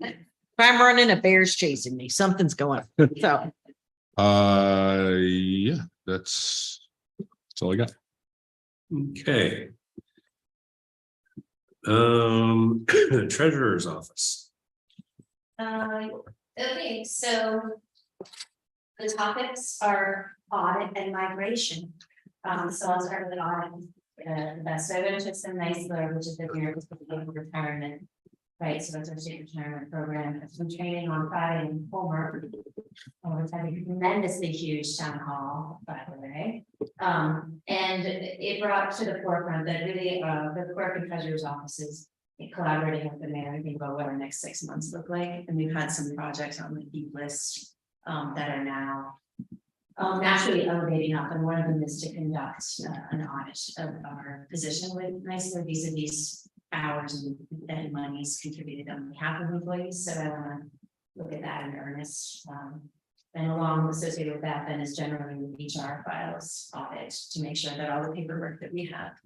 If I'm running, a bear's chasing me, something's going on. So Yeah, that's all I got. Okay. Treasurer's office. Okay, so the topics are audit and migration. So I'll start with audit. The best, so I'm gonna took some nice which is the here with retirement. Right, so that's our state retirement program. Some training on Friday and homework. It's had a tremendously huge town hall, by the way. And it brought to the forefront that really, the clerk and treasurer's offices collaborating with the mayor, I think about what our next 6 months look like. And we've had some projects on the deep list that are now naturally elevating up, and one of them is to conduct an audit of our position with nicely vis-a-vis hours and monies contributed on behalf of employees. So I want to look at that in earnest. And along associated with that, then is generally HR files audit to make sure that all the paperwork that we have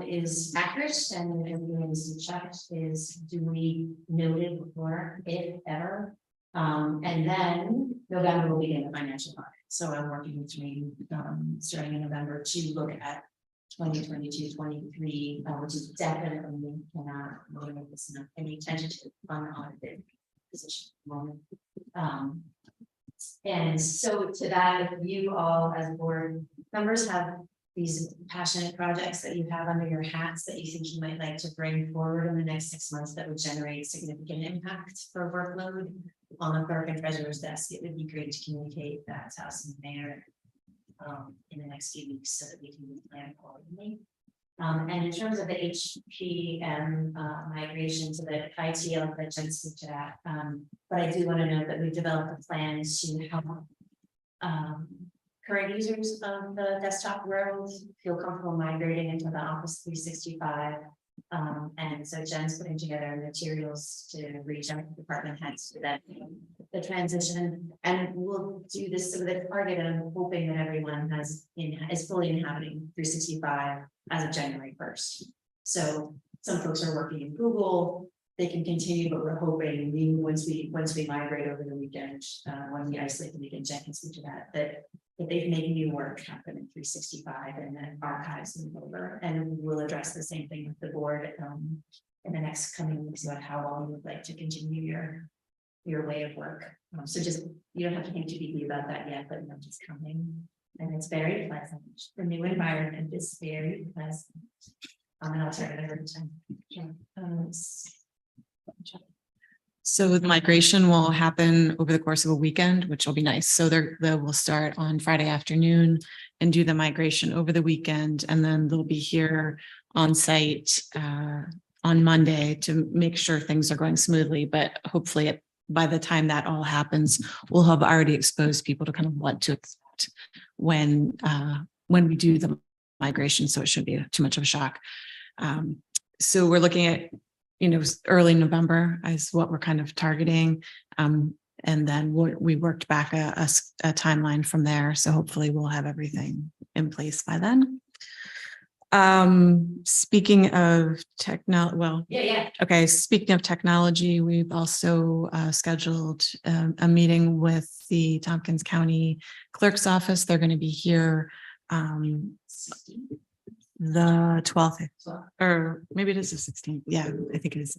is accurate and everything is checked, is duly noted before, if ever. And then November will begin the financial audit. So I'm working between starting in November to look at 2022, 23, which is definitely cannot make this enough any tentative unaudited position at the moment. And so to that, if you all as board members have these passionate projects that you have under your hats that you think you might like to bring forward in the next 6 months that would generate significant impact for workload on the clerk and treasurer's desk, it would be great to communicate that to us and the mayor in the next few weeks so that we can plan accordingly. And in terms of the HPM migration to the IT, I'll let Jen speak to that. But I do want to note that we've developed a plan to help current users of the desktop world feel comfortable migrating into the Office 365. And so Jen's putting together materials to reach out to department heads for that the transition, and we'll do this with a target, and I'm hoping that everyone is fully inhabiting 365 as of January 1st. So some folks are working in Google, they can continue, but we're hoping once we migrate over the weekend, when we isolate the weekend, Jen can speak to that they've made new work happen in 365 and then archives move over, and we'll address the same thing with the board in the next coming weeks about how long you would like to continue your way of work. So just, you don't have to think too deeply about that yet, but it's coming, and it's very pleasant. The new environment is very pleasant. And I'll turn it over to Jen. So the migration will happen over the course of a weekend, which will be nice. So they will start on Friday afternoon and do the migration over the weekend. And then they'll be here on site on Monday to make sure things are going smoothly. But hopefully by the time that all happens, we'll have already exposed people to kind of what to expect when we do the migration. So it shouldn't be too much of a shock. So we're looking at early November is what we're kind of targeting. And then we worked back a timeline from there. So hopefully we'll have everything in place by then. Speaking of okay. Speaking of technology, we've also scheduled a meeting with the Tompkins County Clerk's Office. They're going to be here the 12th, or maybe it is the 16th. Yeah, I think it is.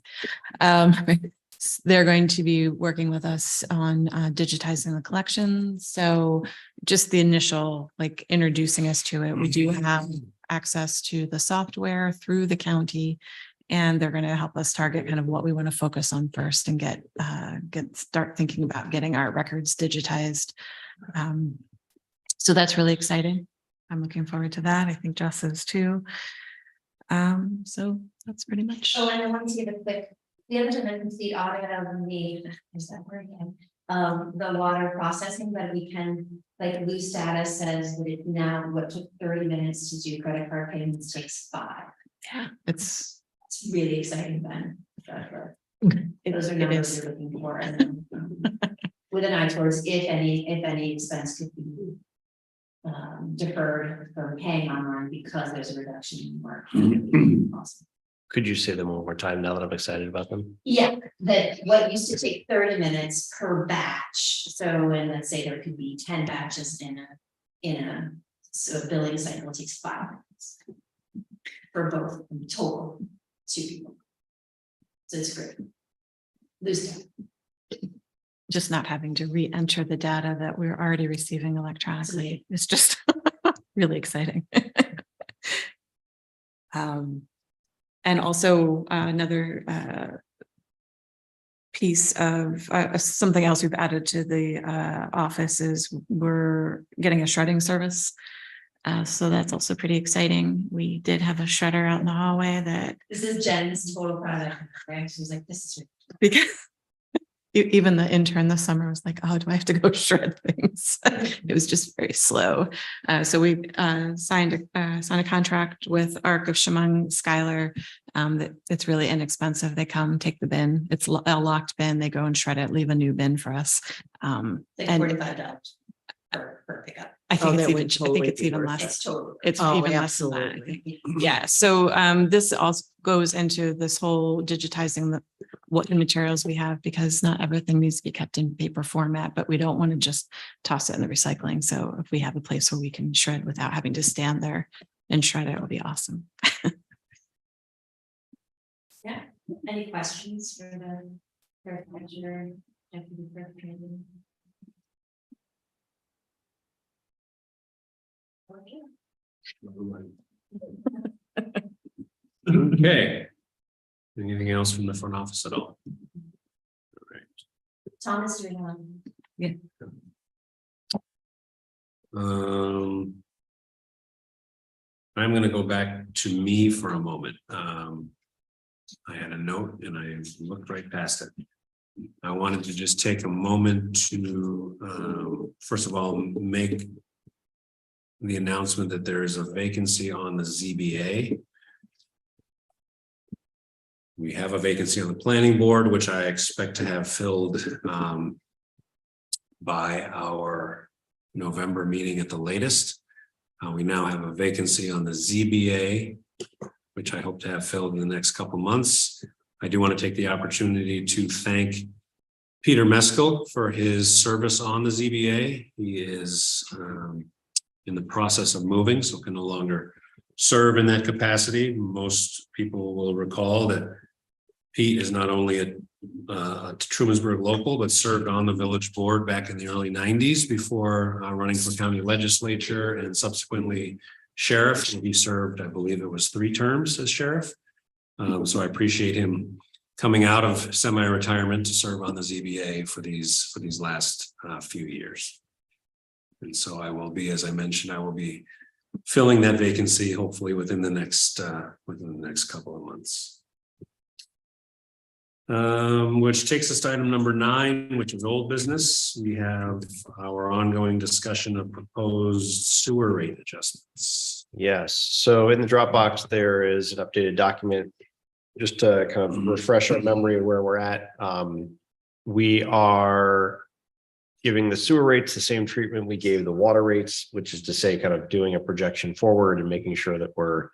They're going to be working with us on digitizing the collection. So just the initial, introducing us to it. We do have access to the software through the county, and they're going to help us target kind of what we want to focus on first and start thinking about getting our records digitized. So that's really exciting. I'm looking forward to that. I think Jess is too. So that's pretty much. Oh, and I wanted to give a quick We haven't done a complete audit of is that word again? The water processing, but we can, like loose data says that it now, what took 30 minutes to do credit card payments takes 5. Yeah, it's Really exciting then. Those are it numbers is. we're looking for, and then with an eye towards if any expense could be deferred from paying online because there's a reduction in work. Awesome. Could you say them one more time now that I'm excited about them? Yeah, that what used to take 30 minutes per batch. So when let's say there could be 10 batches in a so billing cycle takes 5 minutes. For both in total, 2 people. So it's great. Lose count. Just not having to re-enter the data that we're already receiving electronically. It's just really exciting. And also another piece of something else we've added to the office is we're getting a shredding service. So that's also pretty exciting. We did have a shredder out in the hallway that This is Jen's total product. Right? She's like, this is because even the intern this summer was like, oh, do I have to go shred things? It was just very slow. So we signed a contract with Arc of Chemung Skylar. That it's really inexpensive. They come take the bin. It's a locked bin. They go and shred it, leave a new bin for us. like And- $45 per pickup. I think that it's would even, I totally think it's be even worth less. That's total. It's Oh, even less than that. I absolutely. think. Yeah, so this also goes into this whole digitizing what the materials we have, because not everything needs to be kept in paper format, but we don't want to just toss it in the recycling. So if we have a place where we can shred without having to stand there and shred it, would be awesome. Yeah. Any questions for the treasurer, deputy clerk treasurer? Okay. Anything else from the front office at all? All right. Thomas, doing one. I'm gonna go back to me for a moment. I had a note and I looked right past it. I wanted to just take a moment to, first of all, make the announcement that there is a vacancy on the ZBA. We have a vacancy on the planning board, which I expect to have filled by our November meeting at the latest. We now have a vacancy on the ZBA, which I hope to have filled in the next couple months. I do want to take the opportunity to thank Peter Meskel for his service on the ZBA. He is in the process of moving, so can no longer serve in that capacity. Most people will recall that Pete is not only a Trumansburg local, but served on the village board back in the early 90s before running for county legislature and subsequently sheriff. He served, I believe it was 3 terms as sheriff. So I appreciate him coming out of semi-retirement to serve on the ZBA for these last few years. And so I will be, as I mentioned, I will be filling that vacancy hopefully within the next couple of months. Which takes us to item number 9, which is old business. We have our ongoing discussion of proposed sewer rate adjustments. Yes, so in the Dropbox, there is an updated document. Just to kind of refresh our memory of where we're at. We are giving the sewer rates the same treatment we gave the water rates, which is to say kind of doing a projection forward and making sure that we're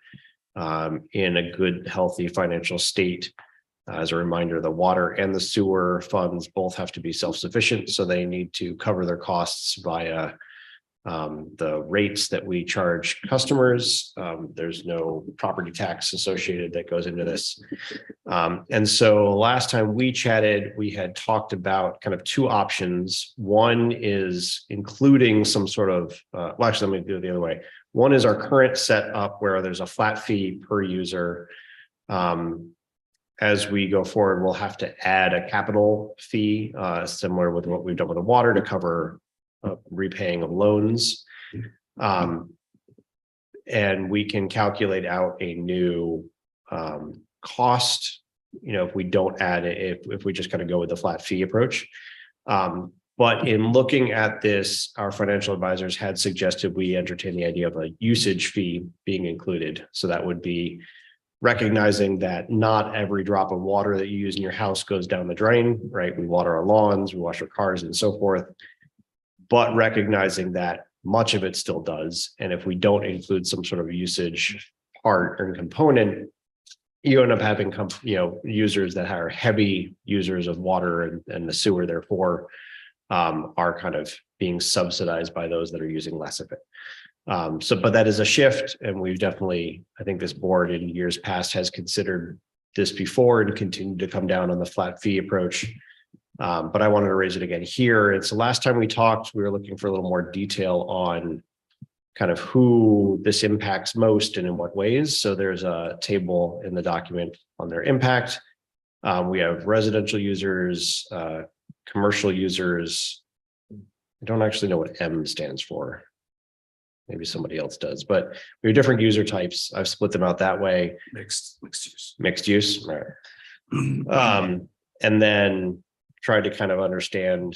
in a good, healthy financial state. As a reminder, the water and the sewer funds both have to be self-sufficient, so they need to cover their costs via the rates that we charge customers. There's no property tax associated that goes into this. And so last time we chatted, we had talked about kind of 2 options. One is including some sort of, well, actually, let me do it the other way. One is our current setup where there's a flat fee per user. As we go forward, we'll have to add a capital fee, similar with what we've done with the water to cover repaying of loans. And we can calculate out a new cost if we don't add it, if we just kind of go with the flat fee approach. But in looking at this, our financial advisors had suggested we entertain the idea of a usage fee being included. So that would be recognizing that not every drop of water that you use in your house goes down the drain, right? We water our lawns, we wash our cars and so forth. But recognizing that much of it still does. And if we don't include some sort of usage part or component, you end up having users that are heavy users of water and the sewer, therefore, are kind of being subsidized by those that are using less of it. But that is a shift, and we've definitely, I think this board in years past has considered this before and continued to come down on the flat fee approach. But I wanted to raise it again here. And so last time we talked, we were looking for a little more detail on kind of who this impacts most and in what ways. So there's a table in the document on their impact. We have residential users, commercial users. I don't actually know what M stands for. Maybe somebody else does, but we have different user types. I've split them out that way. Mixed use. Mixed use, right? And then tried to kind of understand,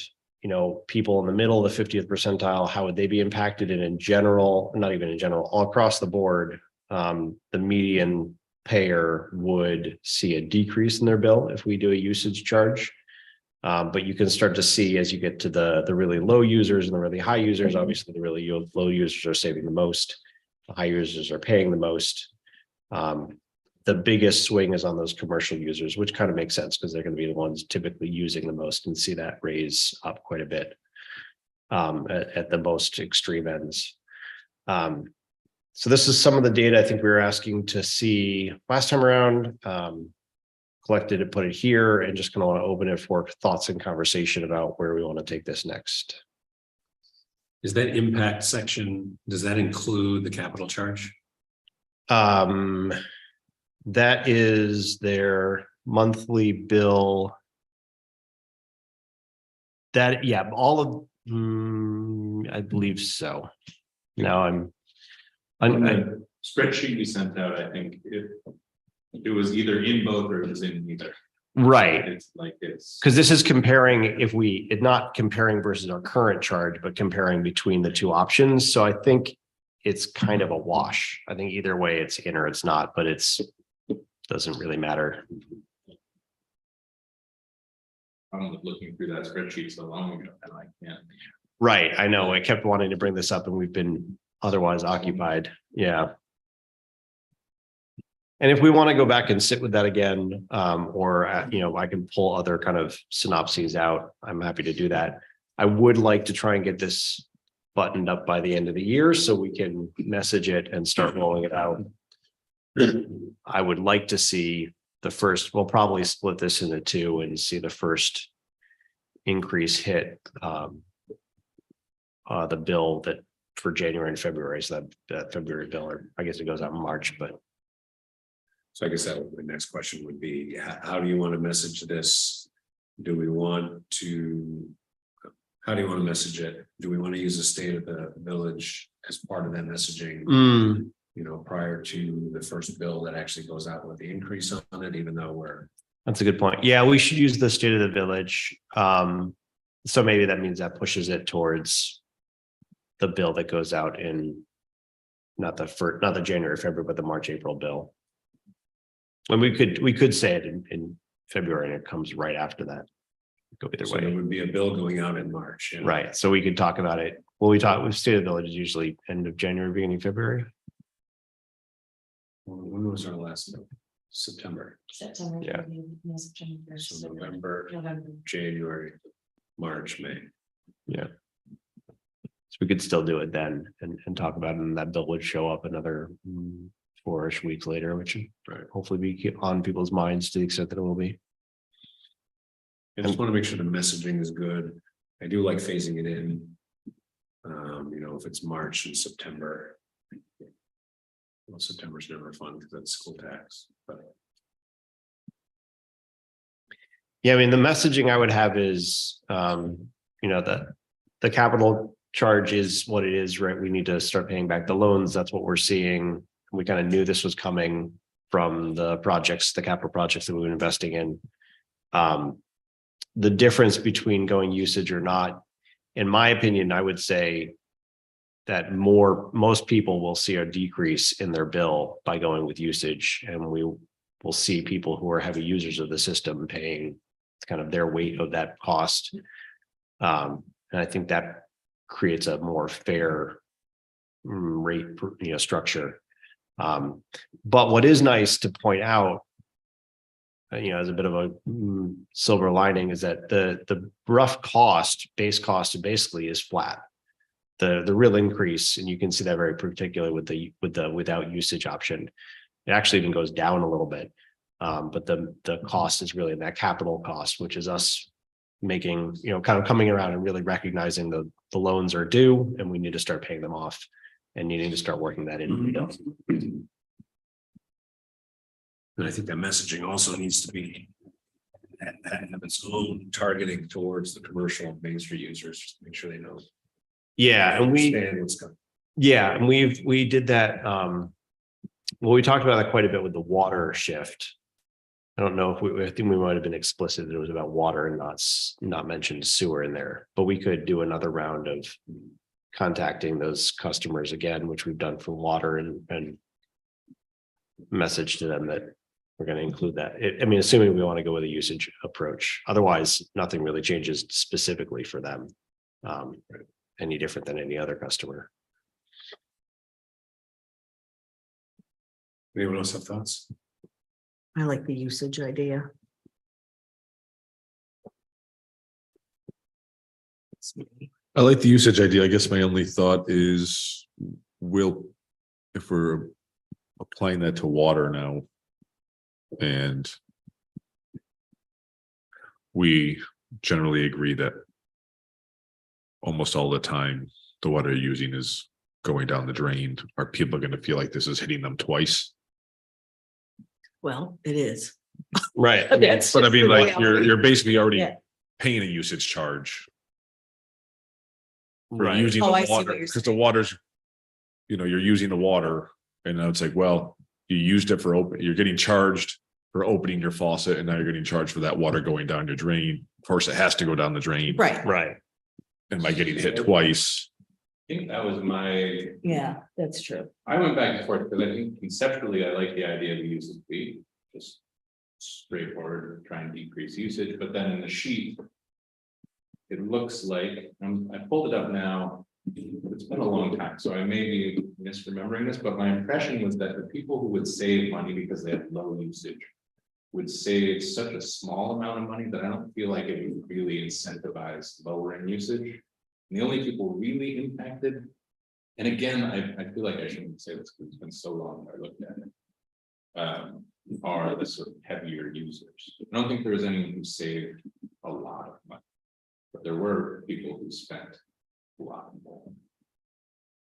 people in the middle of the 50th percentile, how would they be impacted? And in general, not even in general, all across the board, the median payer would see a decrease in their bill if we do a usage charge. But you can start to see as you get to the really low users and the really high users, obviously the really low users are saving the most, the high users are paying the most. The biggest swing is on those commercial users, which kind of makes sense because they're going to be the ones typically using the most, and see that raise up quite a bit at the most extreme ends. So this is some of the data I think we were asking to see last time around. Collected and put it here, and just kind of want to open it for thoughts and conversation about where we want to take this next. Is that impact section, does that include the capital charge? That is their monthly bill. That, yeah, all of, I believe so. Now On the spreadsheet you sent out, I think it was either in both or it was in neither. right. It's like it's Because this is comparing, it's not comparing versus our current charge, but comparing between the two options. So I think it's kind of a wash. I think either way it's in or it's not, but doesn't really matter. I'm looking through that spreadsheet so long ago and I can't. Right. I know. I kept wanting to bring this up and we've been otherwise occupied. Yeah. And if we want to go back and sit with that again, or, I can pull other kind of synopses out, I'm happy to do that. I would like to try and get this buttoned up by the end of the year so we can message it and start rolling it out. I would like to see the first, we'll probably split this into two and see the first increase hit the bill that for January and February. So that February bill, or I guess it goes out in March, but. So I guess that would, the next question would be, how do you want to message this? How do you want to message it? Do we want to use the state of the village as part of that messaging? Prior to the first bill that actually goes out with the increase on it, even though That's a good point. Yeah, we should use the state of the village. So maybe that means that pushes it towards the bill that goes out in not the January, February, but the March, April bill. And we could say it in February and it comes right after that. Go either so way. there would be a bill going out in March. Right. So we could talk about it. Well, we talked with state of the village is usually end of January, beginning of February. When was our last bill? September. September. Yeah. September. So November, January, March, May. Yeah. So we could still do it then and talk about it, and that bill would show up another 4-ish weeks later, which would hopefully be on people's minds to the extent that it will be. I just want to make sure the messaging is good. I do like phasing it in. If it's March and September. Well, September's never fun because that's school tax, but. Yeah, I mean, the messaging I would have is, the capital charge is what it is, right? We need to start paying back the loans. That's what we're seeing. We kind of knew this was coming. from the projects, the capital projects that we've been investing in. The difference between going usage or not, in my opinion, I would say that most people will see a decrease in their bill by going with usage, and we will see people who are heavy users of the system paying kind of their weight of that cost. And I think that creates a more fair rate, structure. But what is nice to point out, as a bit of a silver lining, is that the rough base cost basically is flat. The real increase, and you can see that very particularly with the without usage option, it actually even goes down a little bit. But the cost is really that capital cost, which is us making, kind of coming around and really recognizing the loans are due and we need to start paying them off and needing to start working that in. And I think that messaging also needs to be have its own targeting towards the commercial and Main Street users, just to make sure they know. Yeah, and Understand what's coming. yeah, and we did that. Well, we talked about that quite a bit with the water shift. I don't know if I think we might have been explicit that it was about water and not mentioned sewer in there, but we could do another round of contacting those customers again, which we've done for water, and message to them that we're going to include that. Assuming we want to go with a usage approach, otherwise nothing really changes specifically for them. Any different than any other customer. Anyone else have thoughts? I like the usage idea. I like the usage idea. I guess my only thought is, if we're applying that to water now, and we generally agree that almost all the time the water you're using is going down the drain, are people going to feel like this is hitting them twice? Well, it is. Right. That's But I just mean, the like, reality. you're basically already Yeah. paying a usage charge for Right. using the Oh, I see what water, you're because the saying. water's, you're using the water, and now it's like, well, you used it for you're getting charged for opening your faucet, and now you're getting charged for that water going down your drain. Of course, it has to go down the drain. Right, Right. And by getting hit twice, I think that was my, yeah, that's true. I went back and forth because I think conceptually, I like the idea of the usage fee, just straightforward, try and decrease usage, but then in the sheet, it looks like, I pulled it up now, it's been a long time, so I may be misremembering this, but my impression was that the people who would save money because they have low usage would save such a small amount of money that I don't feel like it would really incentivize lowering usage. And the only people really impacted, and again, I feel like I shouldn't say this because it's been so long that I looked at it, are the sort of heavier users. I don't think there was anyone who saved a lot of money, but there were people who spent a lot more.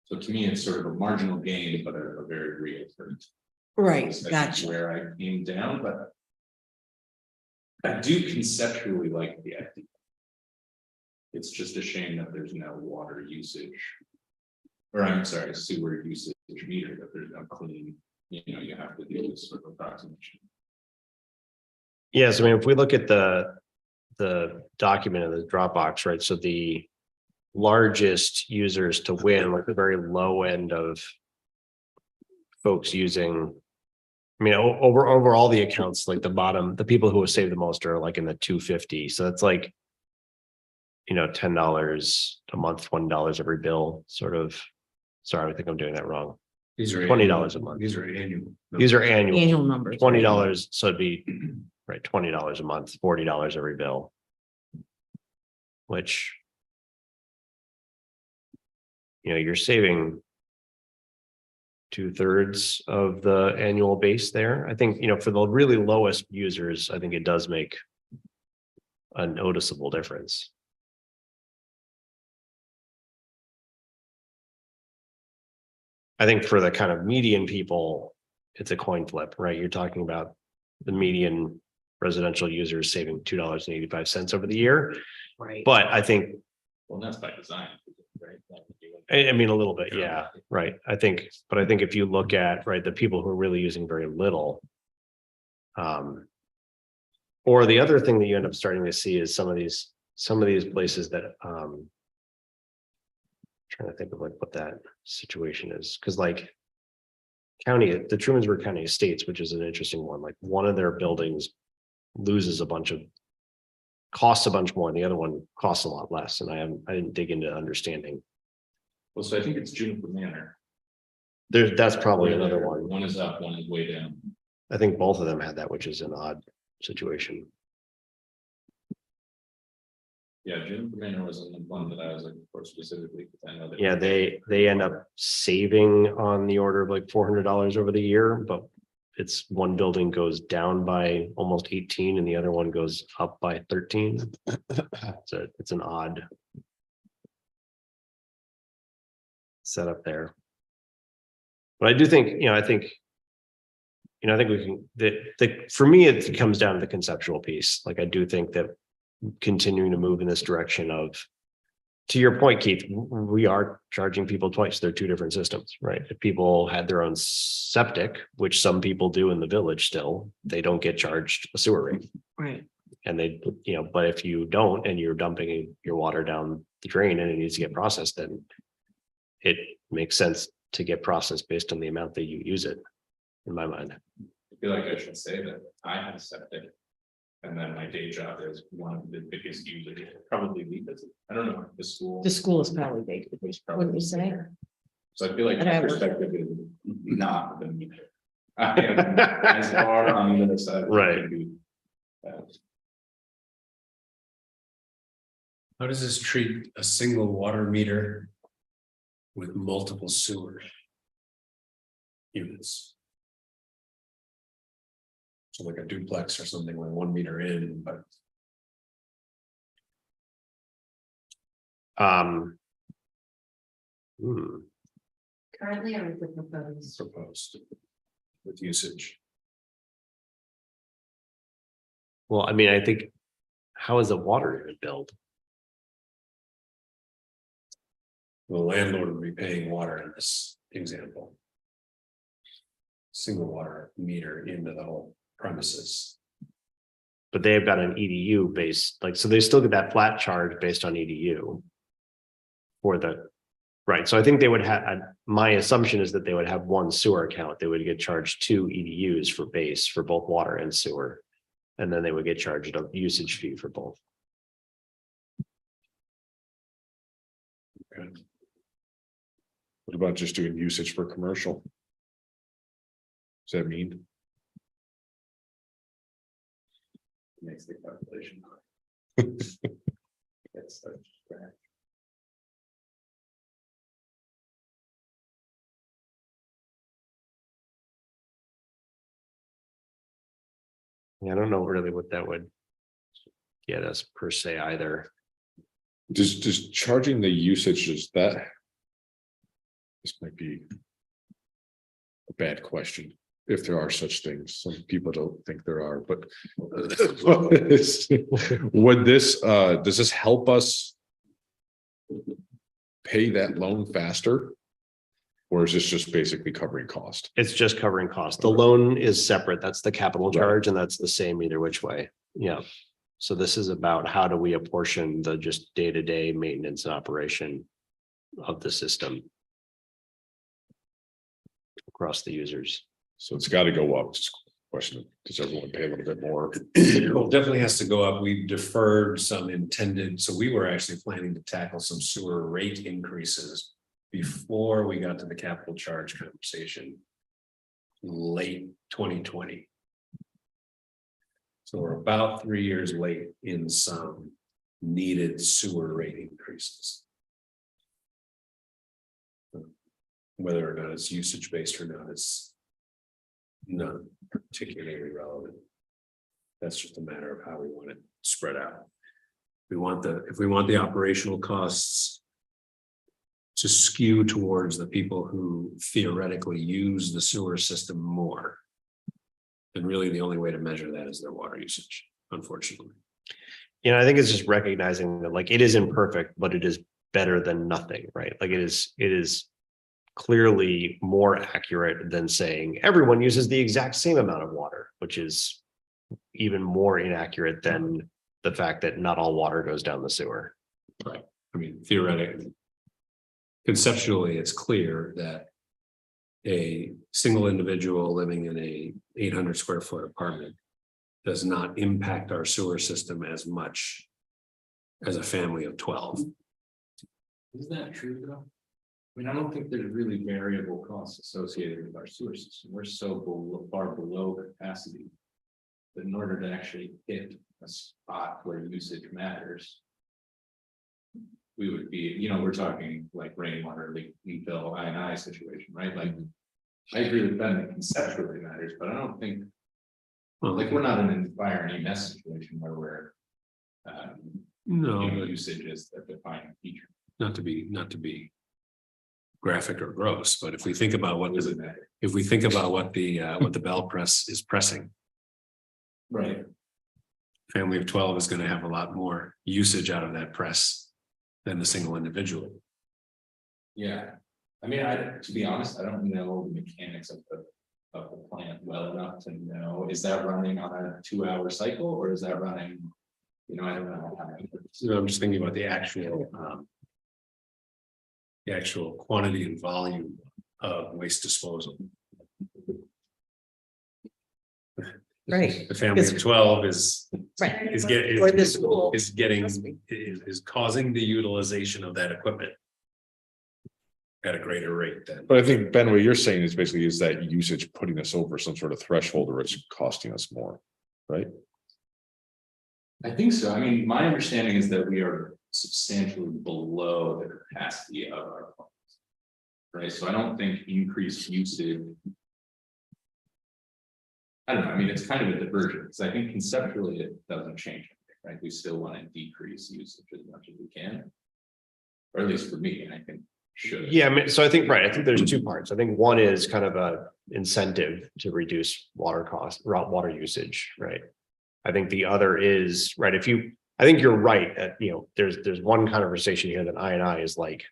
So to me, it's sort of a marginal gain, but a very real thing. Right, That's gotcha. where I came down, but I do conceptually like the idea. It's just a shame that there's no water usage. Or I'm sorry, sewer usage meter, that there's no clean, you have to do this sort of approximation. Yes, if we look at the document in the Dropbox, right? So the largest users to win, like the very low end of folks using, over all the accounts, like the bottom, the people who have saved the most are like in the 250. So it's like, $10 a month, $20 every bill, sort of. Sorry, I think I'm doing that wrong. These are $20 a month. These are annual. These are annual. Annual numbers. $20, so it'd be right, $20 a month, $40 every bill. Which, you're saving 2/3 of the annual base there. I think, for the really lowest users, I think it does make a noticeable difference. I think for the kind of median people, it's a coin flip, right? You're talking about the median residential users saving $2.85 over the year. Right. But I think, Well, that's by design. I mean, a little bit, yeah, right. I think if you look at, right, the people who are really using very little. Or the other thing that you end up starting to see is some of these places that, trying to think of like what that situation is, because like. The Trumansburg County Estates, which is an interesting one, like one of their buildings loses costs a bunch more, and the other one costs a lot less, and I didn't dig into understanding. Well, so I think it's Juniper Manor. That's probably another one. One is up, one is way down. I think both of them had that, which is an odd situation. Yeah, Juniper Manor was the one that I was looking for specifically, because I know that. Yeah, they end up saving on the order of like $400 over the year, but it's one building goes down by almost 18 and the other one goes up by 13. So it's an odd setup there. But I do think, I think we can, for me, it comes down to the conceptual piece. Like, I do think that continuing to move in this direction of, to your point, Keith, we are charging people twice. They're two different systems, right? If people had their own septic, which some people do in the village still, they don't get charged a sewer rate. Right. And they, but if you don't, and you're dumping your water down the drain and it needs to get processed, then it makes sense to get processed based on the amount that you use it, in my mind. I feel like I should say that I have septic. And then my day job is one of the biggest users, probably because I don't know, the school. The school is probably big. What did you say? So I feel like And my I work- perspective is not the meter. I am as far on the other side. as I Right. can be. How does this treat a single water meter with multiple sewer units? So like a duplex or something with 1 meter in, but Currently, or with the proposed? proposed with usage. Well, I mean, I think, how is the water unit billed? The landlord would be paying water in this example. Single water meter into the whole premises. But they've got an EDU based, like, so they still get that flat charge based on EDU. For the, right, so I think they would have, my assumption is that they would have one sewer account, they would get charged 2 EDUs for base for both water and sewer. And then they would get charged a usage fee for both. Okay. What about just doing usage for commercial? Does that mean? Makes the calculation. That's correct. Yeah, I don't know really what that would get us per se either. Does charging the usage, is that? This might be a bad question, if there are such things. Some people don't think there are, but would this, does this help us pay that loan faster? Or is this just basically covering cost? It's just covering costs. The loan is separate. That's the capital Right. charge, and that's the same either which way. Yeah. So this is about how do we apportion the just day-to-day maintenance and operation of the system across the users. So it's got to go up. Just a question, does everyone pay a little bit more? Well, definitely has to go up. We deferred some intended, so we were actually planning to tackle some sewer rate increases before we got to the capital charge conversation. Late 2020. So we're about 3 years late in some needed sewer rate increases. Whether or not it's usage based or not, it's not particularly relevant. That's just a matter of how we want it spread out. If we want the operational costs to skew towards the people who theoretically use the sewer system more, then really the only way to measure that is their water usage, unfortunately. I think it's just recognizing that, like, it is imperfect, but it is better than nothing, right? Like it is clearly more accurate than saying everyone uses the exact same amount of water, which is even more inaccurate than the fact that not all water goes down the sewer. Right. I mean, theoretically, conceptually, it's clear that a single individual living in a 800 square foot apartment does not impact our sewer system as much as a family of 12. Is that true though? I mean, I don't think there's really variable costs associated with our sewer system. We're so far below capacity that in order to actually hit a spot where usage matters, we would be, we're talking like rainwater, leak bill, I&I situation, right? Like, I agree with Ben that conceptually matters, but I don't think, like, we're not in an fire and EMS situation where we're, No, usage is the defining feature. not to be graphic or gross, but if we think about what Does it matter? if we think about what the bell press is pressing, Right. family of 12 is going to have a lot more usage out of that press than the single individual. Yeah, I mean, to be honest, I don't know the mechanics of the plant well enough to know, is that running on a 2-hour cycle or is that running? I don't know. So I'm just thinking about the actual quantity and volume of waste disposal. Right. The family of 12 is Right. getting Or the school. is causing the utilization of that equipment at a greater rate than. But I think, Ben, what you're saying is basically is that usage putting us over some sort of threshold or it's costing us more, right? I think so. I mean, my understanding is that we are substantially below the capacity of our plants. Right, so I don't think increased usage. I don't know, I mean, it's kind of a divergence. I think conceptually it doesn't change anything, right? We still want to decrease usage as much as we can. Or at least for me, I think should. Yeah, I mean, so I think there's two parts. I think one is kind of a incentive to reduce water cost, water usage, right? I think the other is, right, I think you're right, there's one conversation here that I&I is like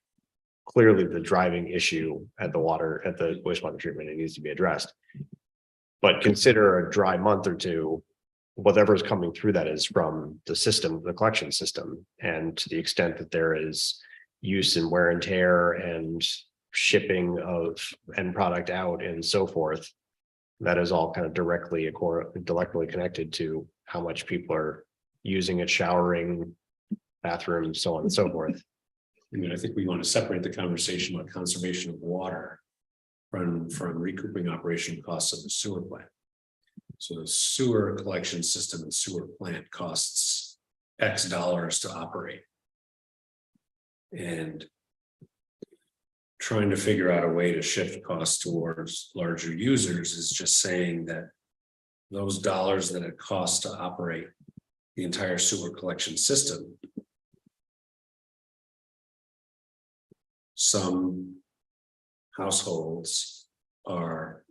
clearly the driving issue at the wastewater treatment, it needs to be addressed. But consider a dry month or two, whatever's coming through that is from the system, the collection system, and to the extent that there is use and wear and tear and shipping of end product out and so forth, that is all kind of directly connected to how much people are using it, showering, bathrooms, so on and so forth. I mean, I think we want to separate the conversation about conservation of water from recouping operation costs of the sewer plant. So the sewer collection system and sewer plant costs X dollars to operate. And trying to figure out a way to shift costs towards larger users is just saying that those dollars that it costs to operate the entire sewer collection system, some households are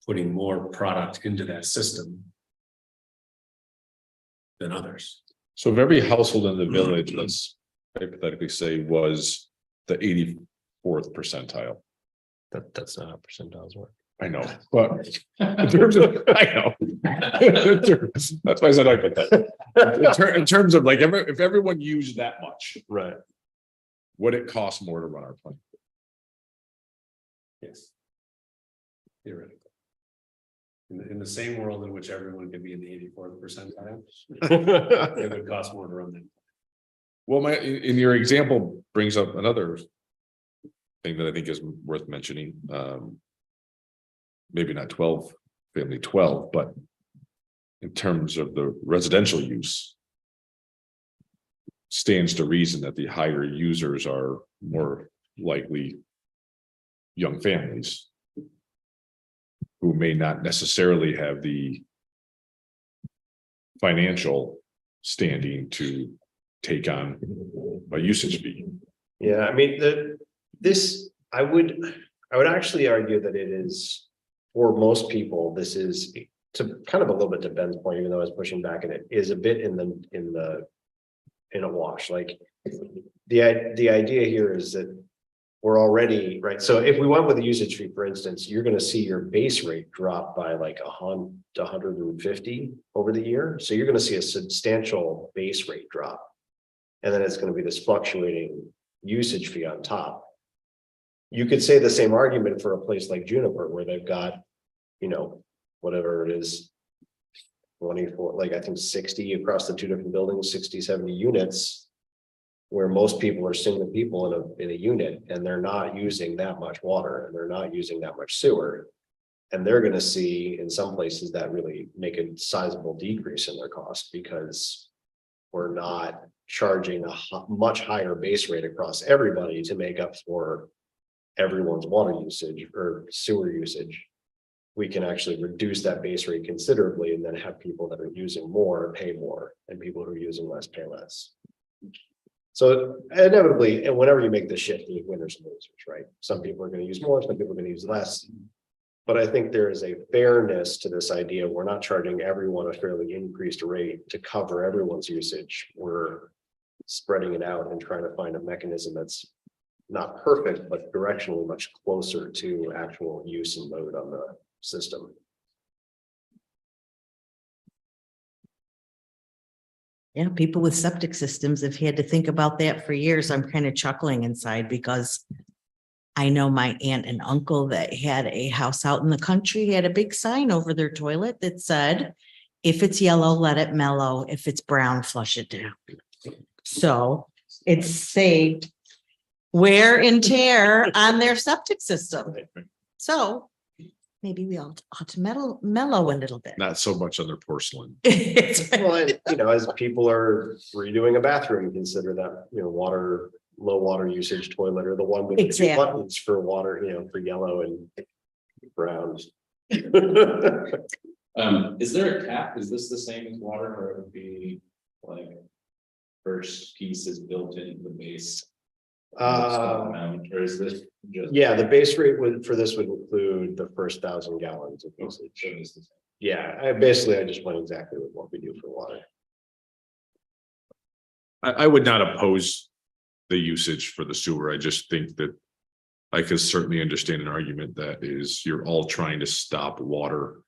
putting more product into that system than others. So if every household in the village, let's hypothetically say, was the 84th percentile. That's not how percentiles work. I know, but in terms of, I know. That's why I said I put that. In terms of like, if everyone used that much, Right. would it cost more to run our plant? Yes. Theoretically. In the same world in which everyone could be in the 84th percentile, it would cost more to run them. Well, in your example brings up another thing that I think is worth mentioning. Maybe not 12, family 12, but in terms of the residential use, stands to reason that the higher users are more likely young families who may not necessarily have the financial standing to take on a usage fee. Yeah, I mean, I would actually argue that it is, for most people, this is to kind of a little bit to Ben's point, even though I was pushing back, and it is a bit in a wash. Like the idea here is that we're already, right, so if we went with a usage fee, for instance, you're gonna see your base rate drop by like 150 over the year. So you're gonna see a substantial base rate drop. And then it's gonna be this fluctuating usage fee on top. You could say the same argument for a place like Juniper, where they've got, you know, whatever it is, 24, like I think 60 across the two different buildings, 60, 70 units, where most people are single people in a unit, and they're not using that much water, and they're not using that much sewer. And they're gonna see in some places that really make a sizable decrease in their cost, because we're not charging a much higher base rate across everybody to make up for everyone's water usage or sewer usage. We can actually reduce that base rate considerably, and then have people that are using more pay more, and people who are using less pay less. So inevitably, and whenever you make the shift, you have winners and losers, right? Some people are going to use more, some people are going to use less. But I think there is a fairness to this idea. We're not charging everyone a fairly increased rate to cover everyone's usage. We're spreading it out and trying to find a mechanism that's not perfect, but directionally much closer to actual use and load on the system. Yeah, people with septic systems have had to think about that for years. I'm kind of chuckling inside because I know my aunt and uncle that had a house out in the country had a big sign over their toilet that said, if it's yellow, let it mellow. If it's brown, flush it down. So it's saved wear and tear on their septic system. So maybe we all ought to mellow a little bit. Not so much on their porcelain. Well, and, you know, as people are redoing a bathroom, consider that, you know, low water usage toilet, or the one with the two Exactly. buttons for water, you know, for yellow and brown. Is there a cap? Is this the same as water, or it would be like first piece is built into the base? Or is this just? Yeah, the base rate for this would include the first 1,000 gallons of usage. So it's the same. Yeah, I just went exactly with what we do for water. I would not oppose the usage for the sewer. I just think that I could certainly understand an argument that is you're all trying to stop water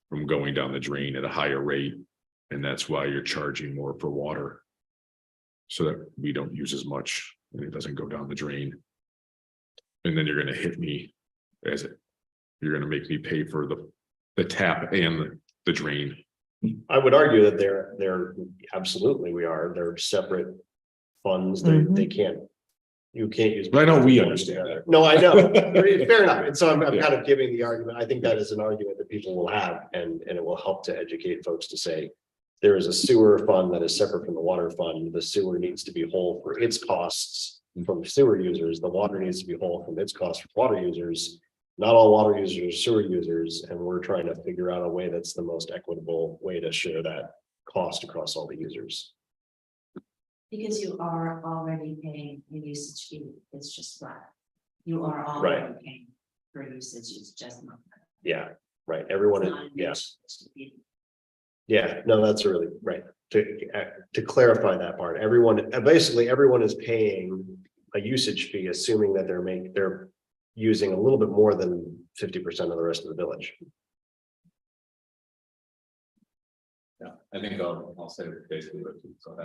from going down the drain at a higher rate. And that's why you're charging more for water, so that we don't use as much and it doesn't go down the drain. And then you're going to hit me you're going to make me pay for the tap and the drain. I would argue that they're absolutely, they're separate funds. They can't, you can't use. But I know we understand that. No, I know. Fair enough. And so I'm kind of giving the argument. I think that is an argument that people will have, and it will help to educate folks to say, there is a sewer fund that is separate from the water fund. The sewer needs to be whole for its costs from sewer users. The water needs to be whole from its costs for water users. Not all water users are sewer users, and we're trying to figure out a way that's the most equitable way to share that cost across all the users. Because you are already paying a usage fee, it's just flat. You are Right. already paying for usage, it's just not. Yeah, right. Everyone, It's not an yeah, additional fee. yeah. No, that's really right. To clarify that part, basically everyone is paying a usage fee, assuming that they're using a little bit more than 50% of the rest of the village. Yeah, I think I'll say basically what you said.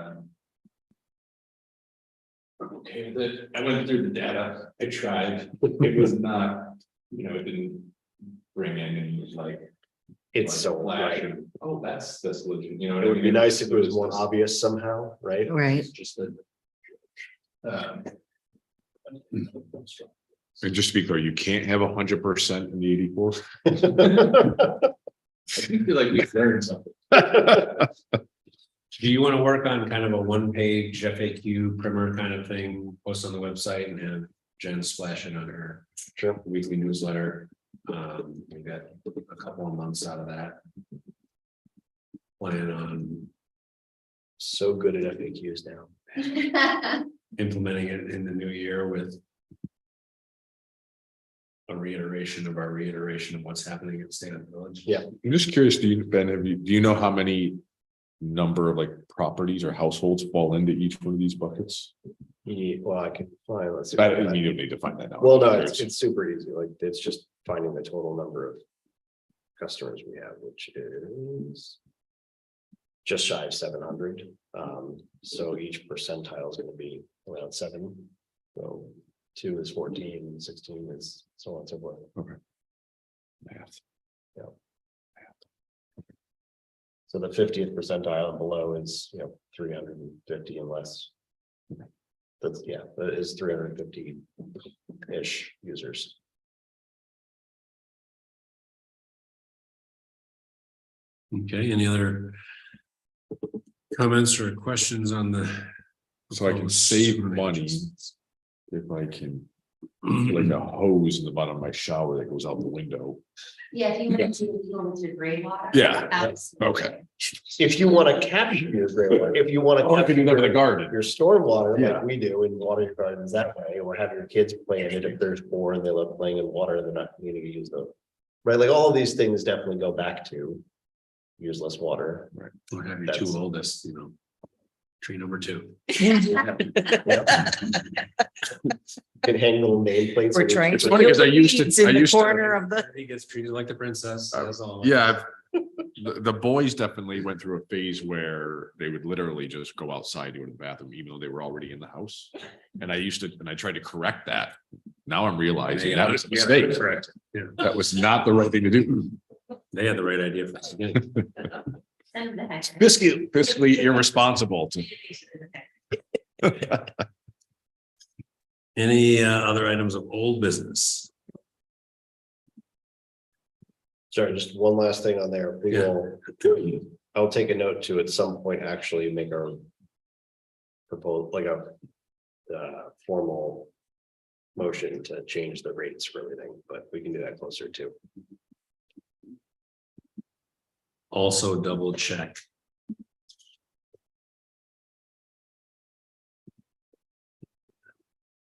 I'm okay with it. I went through the data. I tried. It was not, it didn't bring in any like. It's so flash right. of, oh, that's the solution, you know. It would be nice if it was more obvious somehow, right? Right. It's just that. And just to be clear, you can't have 100% in the 84. I feel like we learned something. Do you want to work on kind of a one-page FAQ primer kind of thing, post on the website, and have Jen splash it on her weekly newsletter? We got a couple of months out of that. Plan on So good at FAQs now. implementing it in the new year with a reiteration of what's happening at State of the Village. Yeah. I'm just curious, do you know how many number of like properties or households fall into each one of these buckets? Well, I can find, let's see. That immediately to find that out. Well, no, it's super easy, like, it's just finding the total number of customers we have, which is just shy of 700. So each percentile is gonna be around 7. So 2 is 14, 16 is so on and so forth. Math. So the 50th percentile and below is, 350 and less. That's, that is 350-ish users. Okay, any other comments or questions on the? So I can save money if I can, like a hose in the bottom of my shower that goes out the window. Yeah, if you want to, you want to gray water. Yeah, Absolutely. okay. If you want to capture your groundwater, if you want to. Or if you live in a garden. Your stormwater, Yeah. like we do, and water your gardens that way, or have your kids play in it if there's 4 and they love playing in water, they're not needing to use them. Right, like all of these things definitely go back to use less water. Or have your 2 oldest, tree number 2. Can hang little nameplates. We're trying It's to. funny 'cause I fill the used to- weeds in I the used to- corner of the. He gets treated like the princess. That's all. Yeah, the boys definitely went through a phase where they would literally just go outside to go to the bathroom, even though they were already in the house. And I tried to correct that. Now I'm realizing that was a mistake. Correct. Yeah, That was not the right thing to do. they had the right idea from the beginning. Send the heck. Fiscally irresponsible to. Any other items of old business? Sorry, just one last thing on there. We will, I'll take a note to at some point actually make our proposal, like a formal motion to change the rates for everything, but we can do that closer too. Also double check.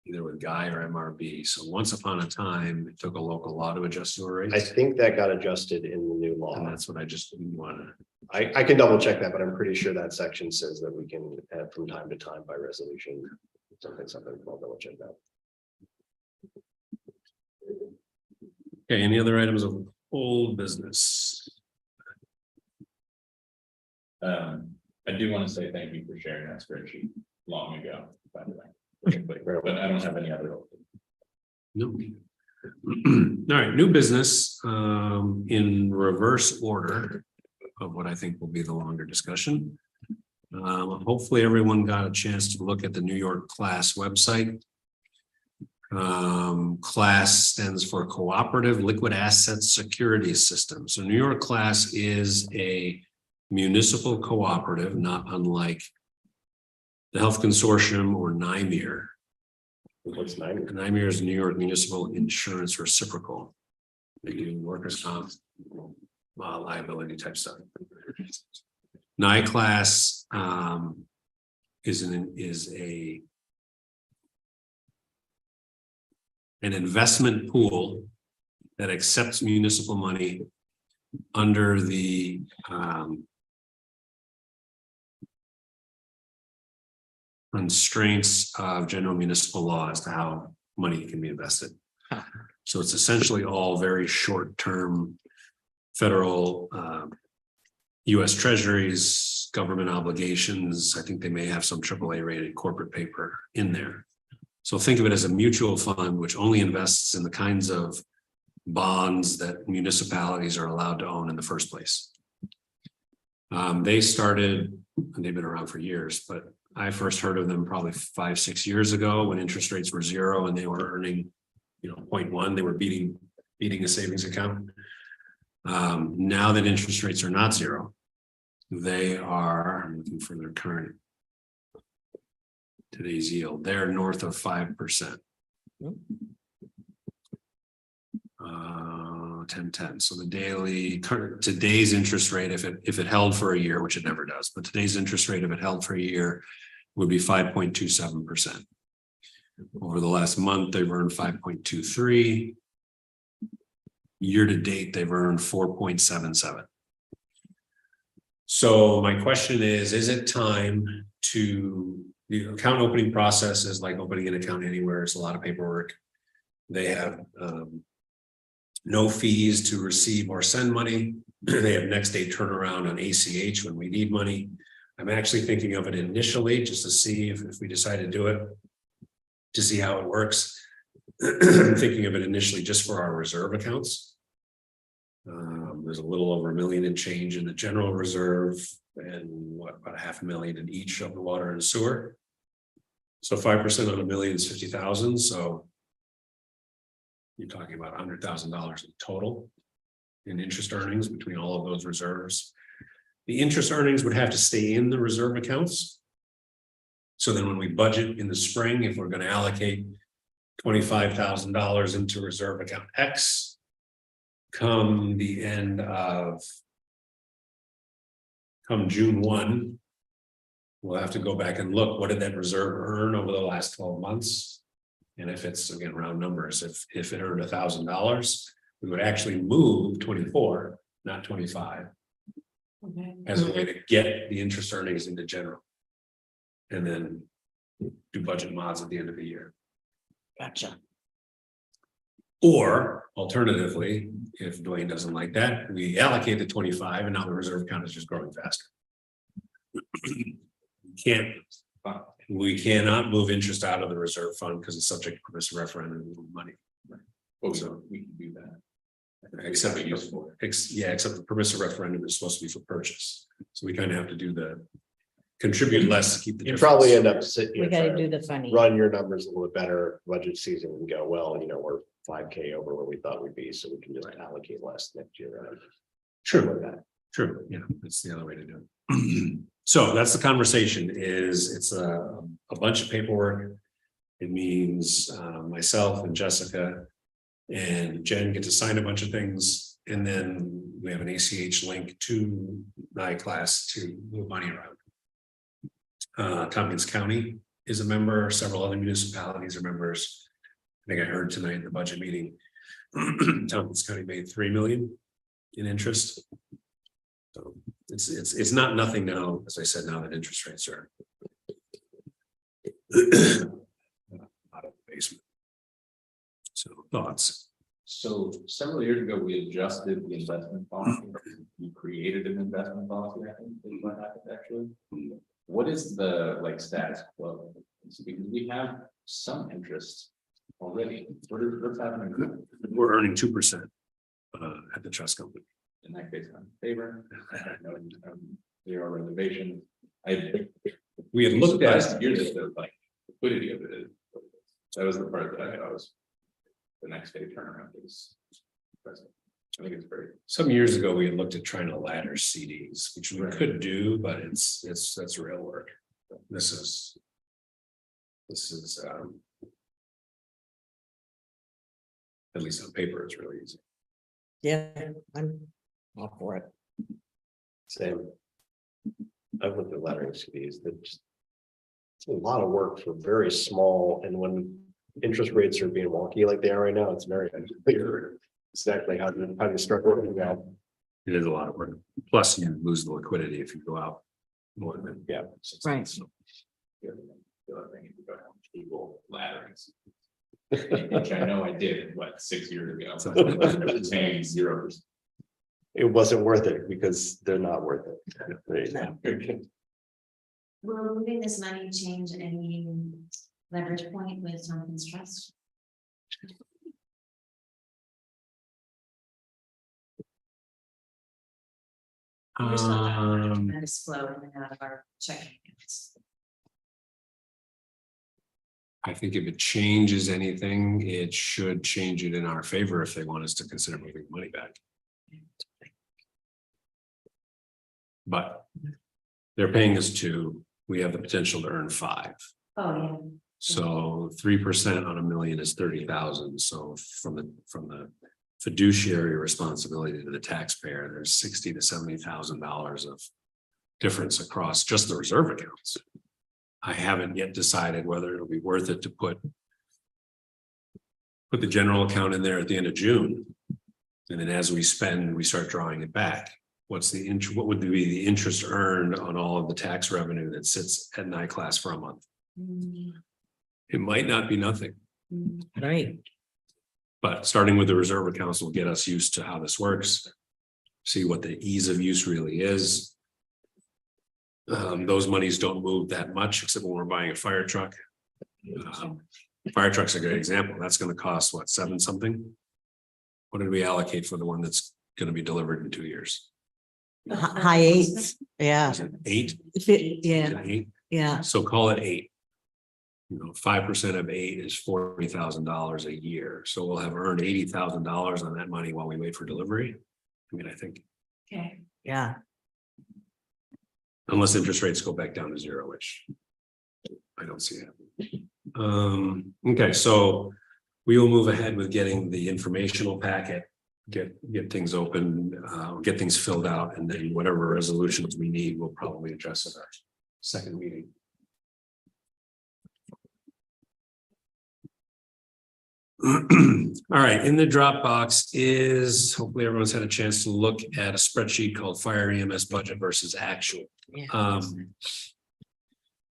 Either with Guy or MRB. So once upon a time, it took a local law to adjust your I rates. think that got adjusted in the new And law. that's what I just want to. I can double check that, but I'm pretty sure that section says that we can add from time to time by resolution. Something, I'll double check that. Okay, any other items of old business? I do want to say thank you for sharing that spreadsheet long ago, by the way. But I don't have any other. No. All right, new business, in reverse order of what I think will be the longer discussion. Hopefully everyone got a chance to look at the New York class website. Class stands for Cooperative Liquid Asset Security System. So New York Class is a municipal cooperative, not unlike the Health Consortium or NIMIR. What's 9? NIMIR is New York Municipal Insurance Reciprocal. They do workers' comp, liability type stuff. NICLAS is an investment pool that accepts municipal money under the constraints of general municipal law as to how money can be invested. So it's essentially all very short-term federal US treasuries, government obligations. I think they may have some AAA rated corporate paper in there. So think of it as a mutual fund, which only invests in the kinds of bonds that municipalities are allowed to own in the first place. They started, and they've been around for years, but I first heard of them probably 5-6 years ago when interest rates were 0 and they were earning, 0.1, they were beating a savings account. Now that interest rates are not 0, they are, I'm looking for their current today's yield, they're north of 5%. 10. So the daily current today's interest rate, if it held for a year, which it never does, but today's interest rate, if it held for a year, would be 5.27%. Over the last month, they've earned 5.23. Year to date, they've earned 4.77. So my question is it time to the account opening process is like opening an account anywhere. It's a lot of paperwork. They have no fees to receive or send money. They have next day turnaround on ACH when we need money. I'm actually thinking of it initially just to see if we decide to do it, to see how it works. I'm thinking of it initially just for our reserve accounts. There's a little over $1 million in change in the general reserve and about $500,000 in each of the water and sewer. So 5% on $1 million is 50,000. So you're talking about $100,000 in total in interest earnings between all of those reserves. The interest earnings would have to stay in the reserve accounts. So then when we budget in the spring, if we're going to allocate $25,000 into reserve account X, come June 1, we'll have to go back and look, what did that reserve earn over the last 12 months? And if it's, again, round numbers, if it earned $1,000, we would actually move 24, not 25, as a way to get the interest earnings into general. And then do budget mods at the end of the year. Gotcha. Or alternatively, if Dwayne doesn't like that, we allocate the 25 and now the reserve account is just growing faster. We cannot move interest out of the reserve fund because it's subject to permissive referendum money. Well, So we can do that. except Be useful. except the permissive referendum is supposed to be for purchase. So we kind of have to do the contribute less to keep the You difference. probably end up sitting. We gotta do the funny. Run your numbers a little bit better budget season and go, well, we're 5K over where we thought we'd be, so we can just allocate less next year. True. True, yeah, that's the other way to do it. So that's the conversation it's a bunch of paperwork. It means myself and Jessica and Jen get to sign a bunch of things. And then we have an ACH link to NICLAS to move money around. Tompkins County is a member, several other municipalities are members. I think I heard tonight in the budget meeting, Tompkins County made $3 million in interest. So it's not nothing now, as I said, now that interest rates are out of the basement. So thoughts? So several years ago, we adjusted the investment policy. We created an investment policy, I think, is what happened actually. What is the status quo? Because we have some interest already. What's happening? We're earning 2% at the trust company. In that case, I'm in favor. No, zero reservation. We had looked at Years the liquidity of it. That was the part that I thought was the next day turnaround is. I think it's very. some years ago, we had looked at trying to ladder CDs, which we could do, but that's real work. This is at least on paper, it's really easy. Yeah, I'm all for it. Same. I've looked at lettering CDs that just. It's a lot of work for very small, and when interest rates are being wonky like they are right now, it's very unclear exactly how to start working that. It is a lot of work. Plus, you lose the liquidity if you go out more than. Yeah. 6 Right. months. The other thing, if you go down cable ladderings. Which I know I did, 6 years ago. It was paying 0%. It wasn't worth it because they're not worth it. Right. Will moving this money change any leverage point with Tompkins Trust? We just want that tremendous flow in and out of our checking accounts. I think if it changes anything, it should change it in our favor if they want us to consider moving money back. But they're paying us 2, we have the potential to earn 5. Oh, yeah. So 3% on $1 million is 30,000. So from the fiduciary responsibility to the taxpayer, there's $60,000 to $70,000 of difference across just the reserve accounts. I haven't yet decided whether it'll be worth it to put the general account in there at the end of June. And then as we spend, we start drawing it back. What would be the interest earned on all of the tax revenue that sits at NICLAS for a month? It might not be nothing, Right. but starting with the reserve accounts will get us used to how this works. See what the ease of use really is. Those monies don't move that much, except when we're buying a fire truck. Fire truck's a good example. That's gonna cost what, 7 something? What did we allocate for the one that's gonna be delivered in 2 years? High eights, yeah. Is it 8? Is Yeah, it 8? yeah, So call it 8. 5% of 8 is $40,000 a year. So we'll have earned $80,000 on that money while we wait for delivery. I mean, I think Okay. yeah. unless interest rates go back down to 0, which I don't see happening. Okay, so we will move ahead with getting the informational packet, get things open, get things filled out, and then whatever resolutions we need, we'll probably address at our second meeting. All right, in the Dropbox is, hopefully everyone's had a chance to look at a spreadsheet called Fire EMS budget versus actual. Yeah.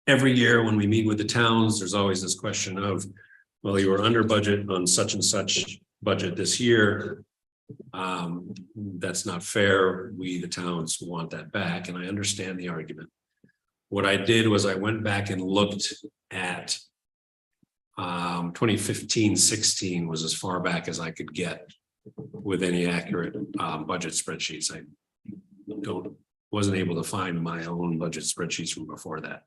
Every year when we meet with the towns, there's always this question of, well, you were under budget on such and such budget this year. That's not fair. We, the towns, want that back, and I understand the argument. What I did was I went back and looked at 2015-16 was as far back as I could get with any accurate budget spreadsheets. I wasn't able to find my own budget spreadsheets from before that.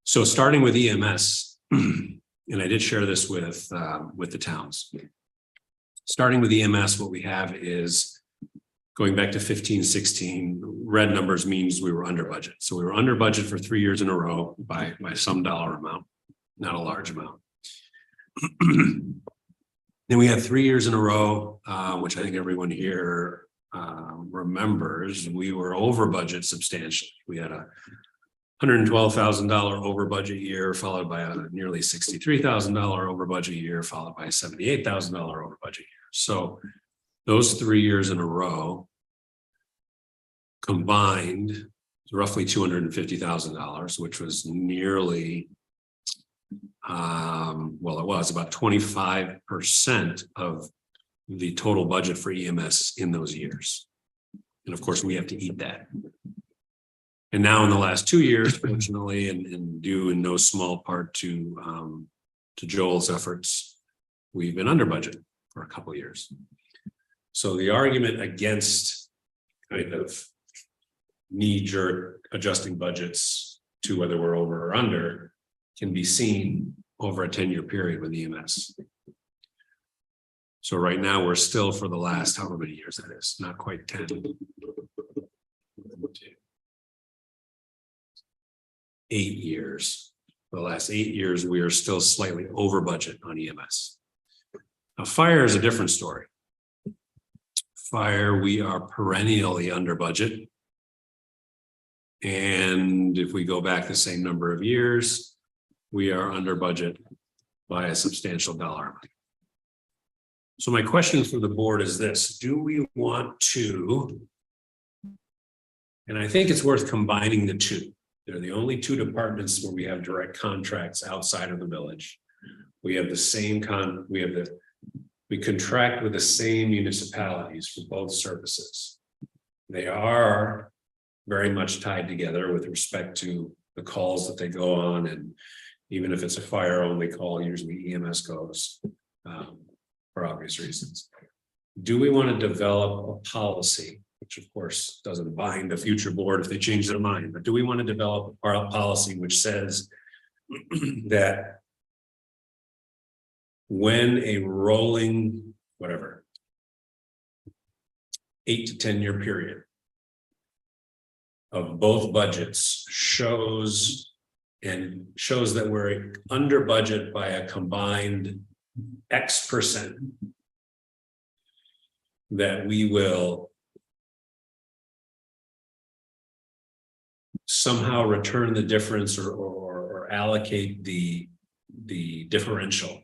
So starting with EMS, and I did share this with the towns. Starting with EMS, what we have is going back to 15-16, red numbers means we were under budget. So we were under budget for 3 years in a row by some dollar amount. Not a large amount. Then we had 3 years in a row, which I think everyone here remembers, we were over budget substantially. We had a $112,000 over budget year, followed by a nearly $63,000 over budget year, followed by a $78,000 over budget year. So those 3 years in a row combined roughly $250,000, which was nearly well, it was about 25% of the total budget for EMS in those years. And of course, we have to eat that. And now in the last 2 years, fortunately, and due in no small part to Joel's efforts, we've been under budget for a couple of years. So the argument against kind of knee-jerk adjusting budgets to whether we're over or under can be seen over a 10-year period with EMS. So right now, we're still, for the last however many years that is, not quite 10. 8 years. For the last 8 years, we are still slightly over budget on EMS. Now, fire is a different story. Fire, we are perennially under budget. And if we go back the same number of years, we are under budget by a substantial dollar amount. So my question for the board is this: do we want to, and I think it's worth combining the two. They're the only two departments where we have direct contracts outside of the village. We have the same we contract with the same municipalities for both services. They are very much tied together with respect to the calls that they go on, and even if it's a fire only call, usually EMS goes for obvious reasons. Do we want to develop a policy, which of course doesn't bind the future board if they change their mind, but do we want to develop our policy which says that when a rolling, whatever, 8 to 10 year period of both budgets shows that we're under budget by a combined X%, that we will somehow return the difference or allocate the differential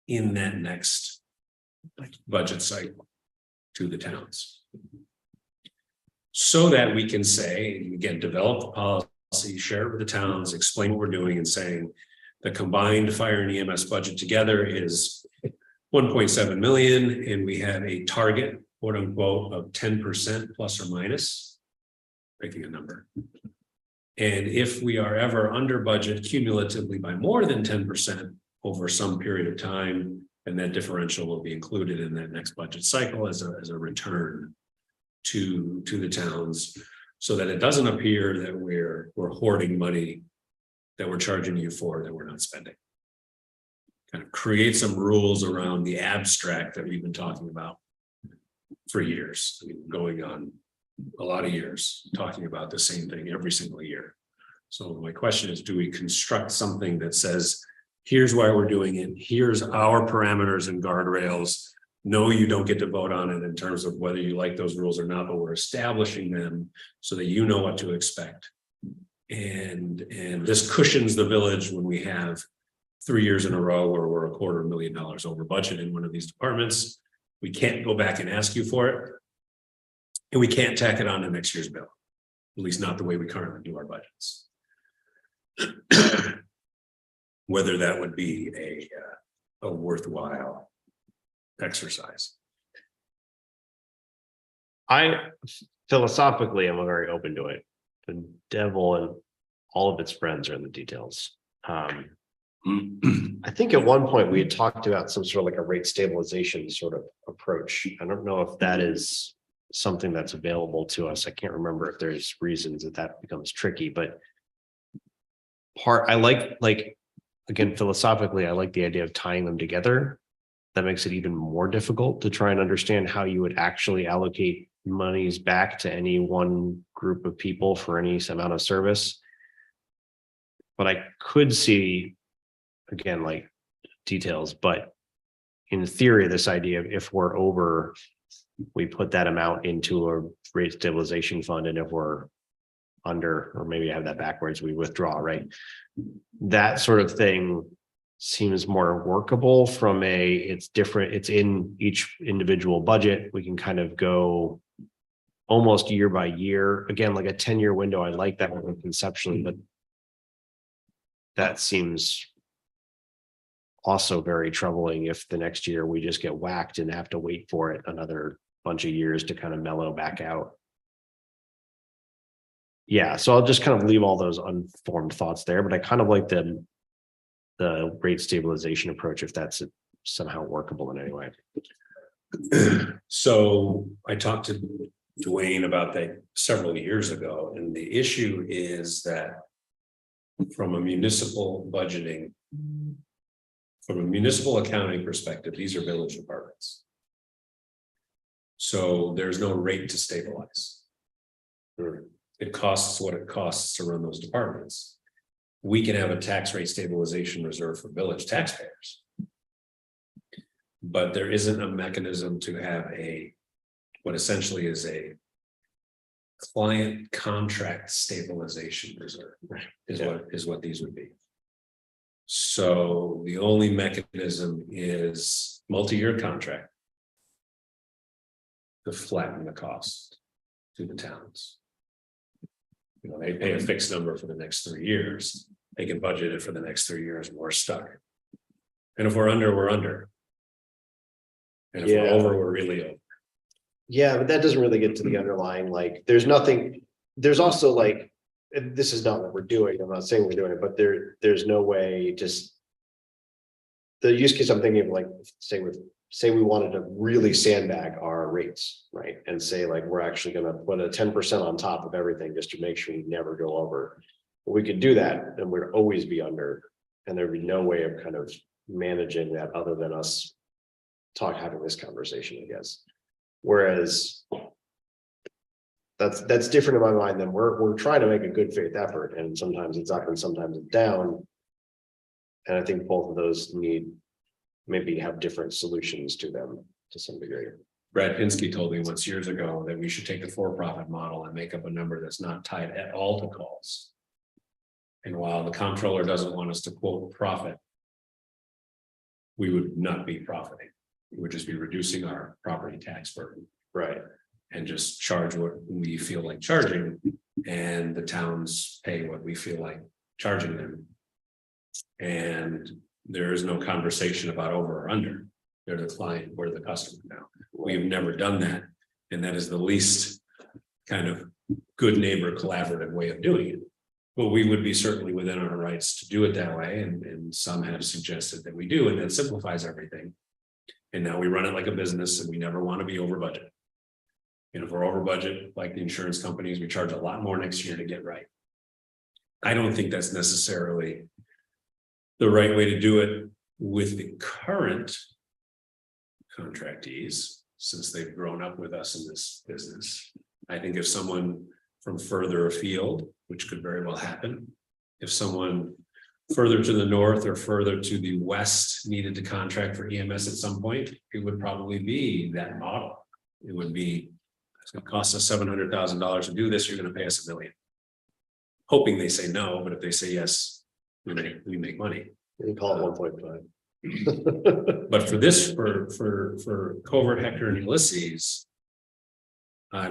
in that next budget cycle to the towns. So that we can say, again, develop the policy share it with the towns, explain what we're doing and saying the combined fire and EMS budget together is 1.7 million, and we have a target, quote unquote, of 10% plus or minus, picking a number. And if we are ever under budget cumulatively by more than 10% over some period of time, and that differential will be included in that next budget cycle as a return to the towns, so that it doesn't appear that we're hoarding money that we're charging you for that we're not spending. Kind of create some rules around the abstract that we've been talking about for years. I mean, going on a lot of years, talking about the same thing every single year. So my question is, do we construct something that says, here's why we're doing it, here's our parameters and guardrails? No, you don't get to vote on it in terms of whether you like those rules or not, but we're establishing them so that you know what to expect. And this cushions the village when we have 3 years in a row where we're $250,000 over budget in one of these departments. We can't go back and ask you for it. And we can't tack it on to next year's bill, at least not the way we currently do our budgets. Whether that would be a worthwhile exercise. I philosophically am very open to it. The devil and all of its friends are in the details. I think at one point we had talked about some sort of like a rate stabilization sort of approach. I don't know if that is something that's available to us. I can't remember if there's reasons that becomes tricky, but I like again, philosophically, I like the idea of tying them together. That makes it even more difficult to try and understand how you would actually allocate monies back to any one group of people for any amount of service. But I could see, again, like details, but in theory, this idea of if we're over, we put that amount into a rate stabilization fund, and if we're under, or maybe I have that backwards, we withdraw, right? That sort of thing seems more workable from it's different, it's in each individual budget. We can kind of go almost year by year. Again, like a 10-year window, I like that one conceptually, but that seems also very troubling if the next year we just get whacked and have to wait for it another bunch of years to kind of mellow back out. Yeah, so I'll just kind of leave all those unformed thoughts there, but I kind of like the rate stabilization approach if that's somehow workable in any way. So I talked to Dwayne about that several years ago, and the issue is that from a municipal budgeting, from a municipal accounting perspective, these are village departments. So there's no rate to stabilize. It costs what it costs to run those departments. We can have a tax rate stabilization reserve for village taxpayers. But there isn't a mechanism to have what essentially is a client contract stabilization reserve, is what these would be. So the only mechanism is multi-year contract to flatten the cost to the towns. You know, they pay a fixed number for the next 3 years. They can budget it for the next 3 years, and we're stuck. And if we're under, we're under. And if we're over, we're really over. Yeah, but that doesn't really get to the underlying, like, there's also like, this is not what we're doing. I'm not saying we're doing it, but there's no way just. The use case I'm thinking of, like, say we wanted to really sandbag our rates, right? And say like, we're actually gonna put a 10% on top of everything just to make sure we never go over. We could do that and we'd always be under, and there'd be no way of kind of managing that other than us having this conversation, I guess. Whereas that's different in my mind than we're trying to make a good faith effort, and sometimes it's up and sometimes it's down. And I think both of those maybe have different solutions to them to some degree. Brad Pinsky told me once years ago that we should take the for-profit model and make up a number that's not tied at all to calls. And while the comptroller doesn't want us to quote profit, we would not be profiting. We would just be reducing our property tax burden. Right. And just charge what we feel like charging And the towns pay what we feel like charging them. And there is no conversation about over or under. They're the client, we're the customer now. We've never done that. And that is the least kind of good neighbor collaborative way of doing it. But we would be certainly within our rights to do it that way, and some have suggested that we do, and that simplifies everything. And now we run it like a business and we never want to be over budget. And if we're over budget, like the insurance companies, we charge a lot more next year to get right. I don't think that's necessarily the right way to do it with the current contractees, since they've grown up with us in this business. I think if someone from further afield, which could very well happen, if someone further to the north or further to the west needed to contract for EMS at some point, it would probably be that model. It would be, it's going to cost us $700,000 to do this. You're going to pay us $1 million. Hoping they say no, but if they say yes, we make money. You call it 1.5. But for this, for Covert, Hector, and Ulysses, my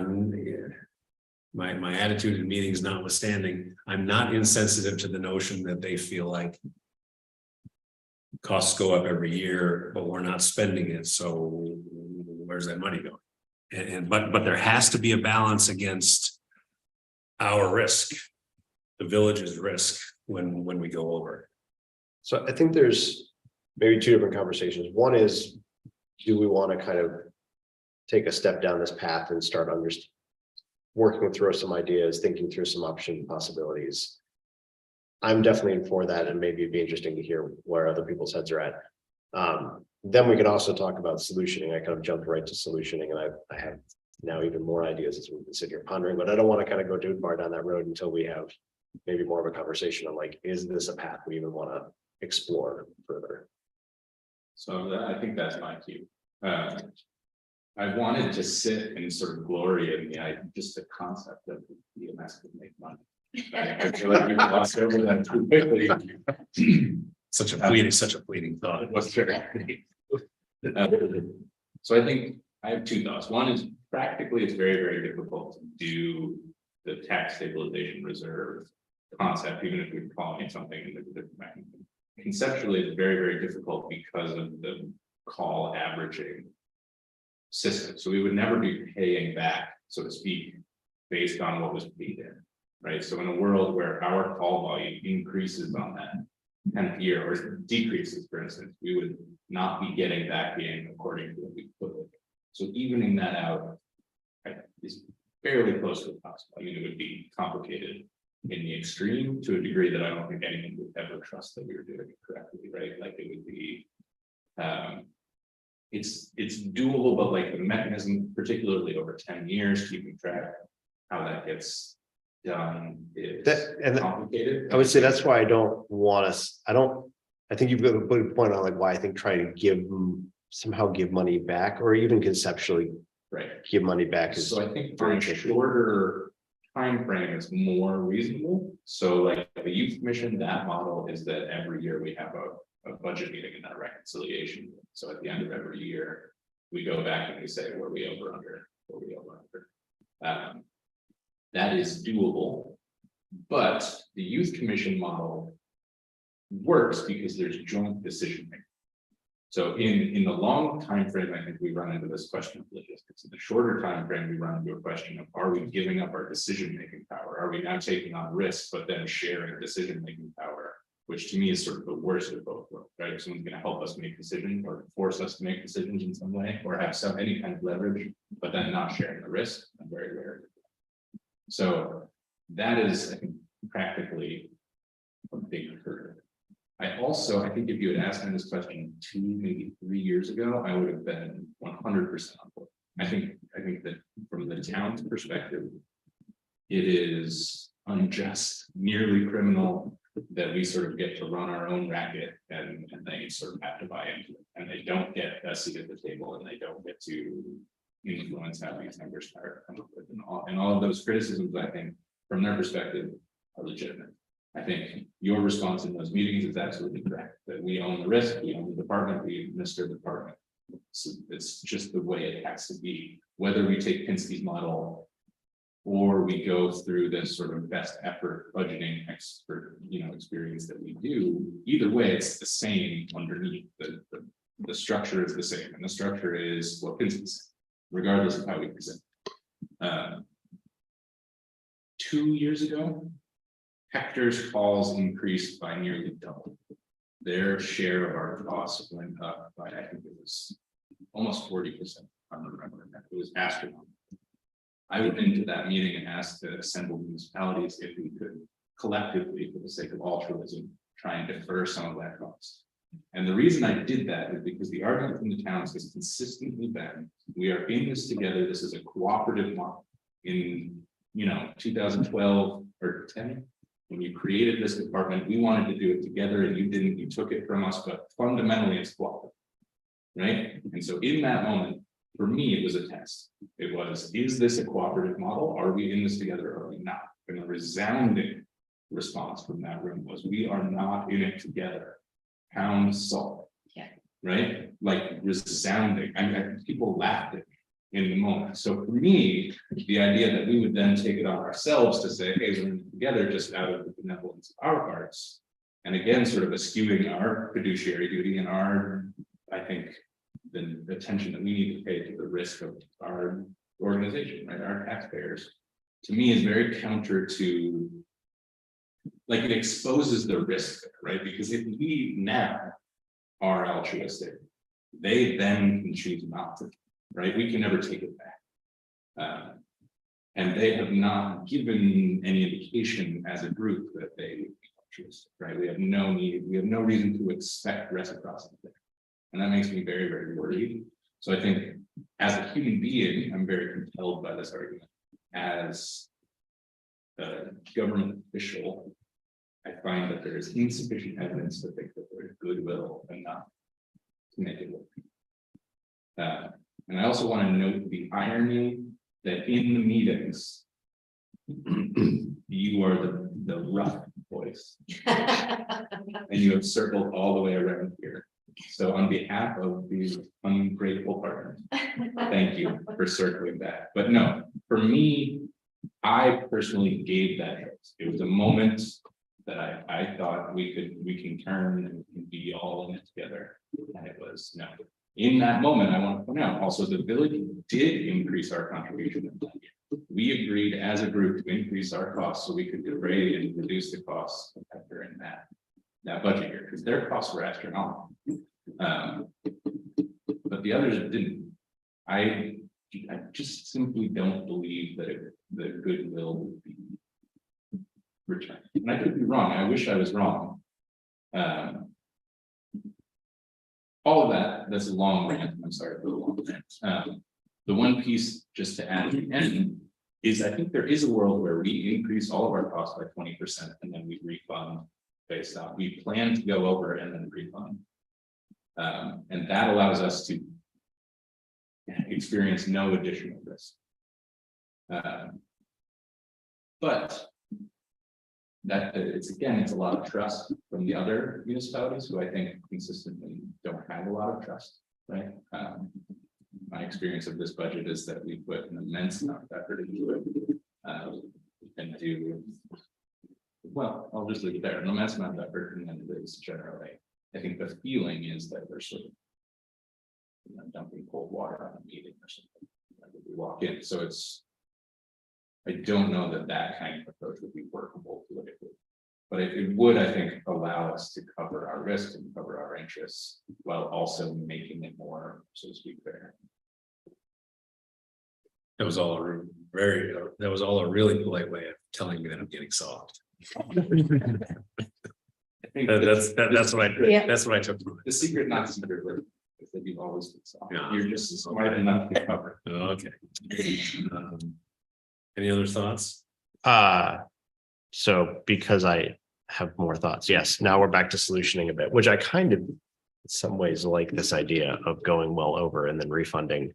attitude in meetings notwithstanding, I'm not insensitive to the notion that they feel like costs go up every year, but we're not spending it. So where's that money going? But there has to be a balance against our risk, the village's risk when we go over. So I think there's maybe two different conversations. One is, do we want to kind of take a step down this path and start working through some ideas, thinking through some option possibilities? I'm definitely for that, and maybe it'd be interesting to hear where other people's heads are at. Then we can also talk about solutioning. I kind of jumped right to solutioning, and I have now even more ideas as we can sit here pondering, but I don't want to kind of go too far down that road until we have maybe more of a conversation on like, is this a path we even want to explore further? So I think that's my cue. I wanted to sit and sort of glory in just the concept of EMS could make money. I feel like we glossed over that too quickly. Such a fleeting thought. It was very so I think I have two thoughts. One is practically it's very, very difficult to do the tax stabilization reserve concept, even if we're calling it something in a different mechanism. Conceptually, it's very, very difficult because of the call averaging system. So we would never be paying back, so to speak, based on what was paid in, right? So in a world where our call volume increases on that 10th year or decreases, for instance, we would not be getting back in according to what we put in. So evening that out is fairly close to possible. I mean, it would be complicated in the extreme to a degree that I don't think anyone would ever trust that we were doing it correctly, right? Like it would be, it's doable, but like the mechanism, particularly over 10 years, keeping track how that gets done is complicated. I would say that's why I don't want us. I think you've got a good point on like why I think trying to somehow give money back, or even conceptually, right, give money back is. So I think for a shorter time frame is more reasonable. So like the youth commission, that model is that every year we have a budget meeting and a reconciliation. So at the end of every year, we go back and we say, were we over under, were we over under? That is doable, but the youth commission model works because there's joint decision making. So in the long time frame, I think we run into this question of logistics. In the shorter time frame, we run into a question of, are we giving up our decision making power? Are we now taking on risks, but then sharing decision making power? Which to me is sort of the worst of both worlds, right? If someone's going to help us make decisions or force us to make decisions in some way, or have any kind of leverage, but then not sharing the risk, I'm very rare. So that is, I think, practically a big hurdle. I think if you had asked me this question 2, maybe 3 years ago, I would have been 100% on board. I think that from the town's perspective, it is unjust, nearly criminal that we sort of get to run our own racket and they sort of have to buy into it, and they don't get a seat at the table, and they don't get to influence how these numbers start coming up with, and all of those criticisms, I think, from their perspective, are legitimate. I think your response in those meetings is absolutely correct, that we own the risk, we own the department, we administer the department. So it's just the way it has to be. Whether we take Pinsky's model or we go through this sort of best effort budgeting expert, experience that we do. Either way, it's the same underneath. The structure is the same, and the structure is what business, regardless of how we present. 2 years ago, Hector's calls increased by nearly double. Their share of our costs went up by, I think it was almost 40%. I don't remember that. It was astronomical. I went into that meeting and asked the assembled municipalities if we could collectively, for the sake of altruism, try and defer some of that cost. And the reason I did that is because the argument from the towns has consistently been, we are in this together. This is a cooperative model. In 2012 or 10, when you created this department, we wanted to do it together and you didn't, you took it from us, but fundamentally it's cooperative. Right? And so in that moment, for me, it was a test. It was, is this a cooperative model? Are we in this together or are we not? And a resounding response from that room was, we are not in it together. Pound salt. Yeah. Right? Like resounding. People laughed at me in the moment. So for me, the idea that we would then take it on ourselves to say, hey, we're in it together just out of the benevolence of our hearts. And again, sort of eschewing our fiduciary duty and our, I think, the attention that we need to pay to the risk of our organization, right? Our taxpayers, to me, is very counter to, like, it exposes the risk, right? Because if we now are altruistic, they then can choose not to, right? We can never take it back. And they have not given any indication as a group that they would be altruistic, right? We have no reason to expect reciprocity there. And that makes me very, very worried. So I think as a human being, I'm very compelled by this argument. As a government official, I find that there is insufficient evidence to think that there's goodwill enough to make it work. And I also want to note the irony that in the meetings, you are the rough voice, and you have circled all the way around here. So on behalf of these ungrateful partners, thank you for circling that. But no, for me, I personally gave that choice. It was a moment that I thought we can turn and we can be all in it together. And it was no. In that moment, I want to point out also the village did increase our contribution. We agreed as a group to increase our costs so we could defray and reduce the costs during that budget year, because their costs were astronomical. But the others didn't. I just simply don't believe that the goodwill would be returned. And I could be wrong. I wish I was wrong. All of that's a long rant. I'm sorry for the long rant. The one piece just to add at the end is I think there is a world where we increase all of our costs by 20% and then we refund based on, we plan to go over and then refund. And that allows us to experience no additional risk. But that it's a lot of trust from the other municipalities who I think consistently don't have a lot of trust, right? My experience of this budget is that we put an immense amount of effort into it, and do well. I'll just leave it there. An immense amount of effort, and then there's generally, I think the feeling is that we're sort of dumping cold water on a meeting or something when we walk in. So I don't know that kind of approach would be workable politically, but it would, I think, allow us to cover our risks and cover our interests while also making it more, so to speak, fair. That was all a really polite way of telling me that I'm getting soft. I think That's what I took from the secret, not secret, is that you've always been soft. Yeah. You're just smart enough to cover. it. Okay. Any other thoughts? So because I have more thoughts, yes, now we're back to solutioning a bit, which I kind of in some ways like this idea of going well over and then refunding.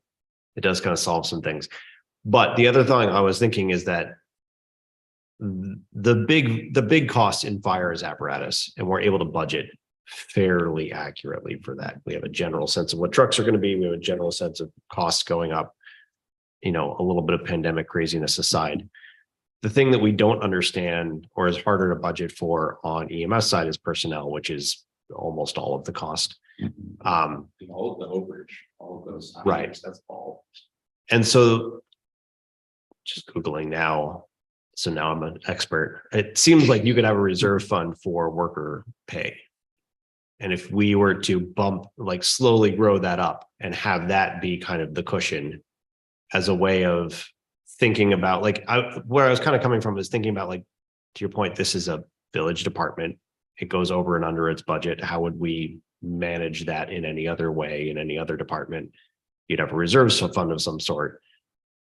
It does kind of solve some things. But the other thing I was thinking is that the big cost in fire is apparatus, and we're able to budget fairly accurately for that. We have a general sense of what trucks are going to be. We have a general sense of costs going up. you know, a little bit of pandemic craziness aside. The thing that we don't understand or is harder to budget for on EMS side is personnel, which is almost all of the cost. All of the overage, all of those. Right. That's all. And so just Googling now. So now I'm an expert. It seems like you could have a reserve fund for worker pay. And if we were to bump, like slowly grow that up and have that be kind of the cushion as a way of thinking about like where I was kind of coming from is thinking about like, to your point, this is a village department. It goes over and under its budget. How would we manage that in any other way, in any other department? You'd have a reserves fund of some sort.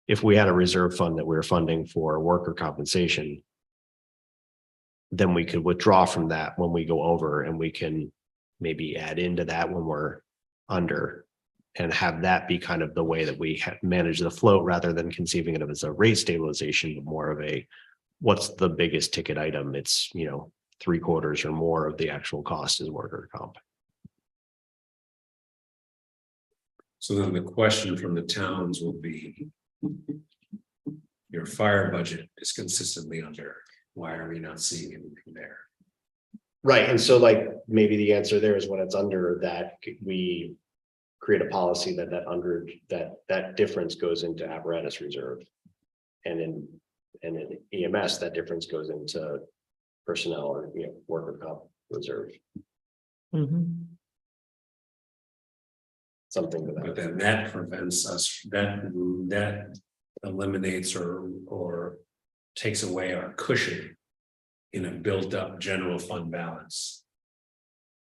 If we had a reserve fund that we were funding for worker compensation, then we could withdraw from that when we go over, and we can maybe add into that when we're under, and have that be kind of the way that we manage the float, rather than conceiving it as a rate stabilization, but more of a, what's the biggest ticket item? It's, you know, 3/4 or more of the actual cost is worker comp. So then the question from the towns will be, your fire budget is consistently under. Why are we not seeing anything there? Right. And so like maybe the answer there is when it's under that, we create a policy that difference goes into apparatus reserve. And in EMS, that difference goes into personnel or, you know, worker comp reserve, Mhm. something to But that. then that prevents us, that eliminates or takes away our cushion in a built-up general fund balance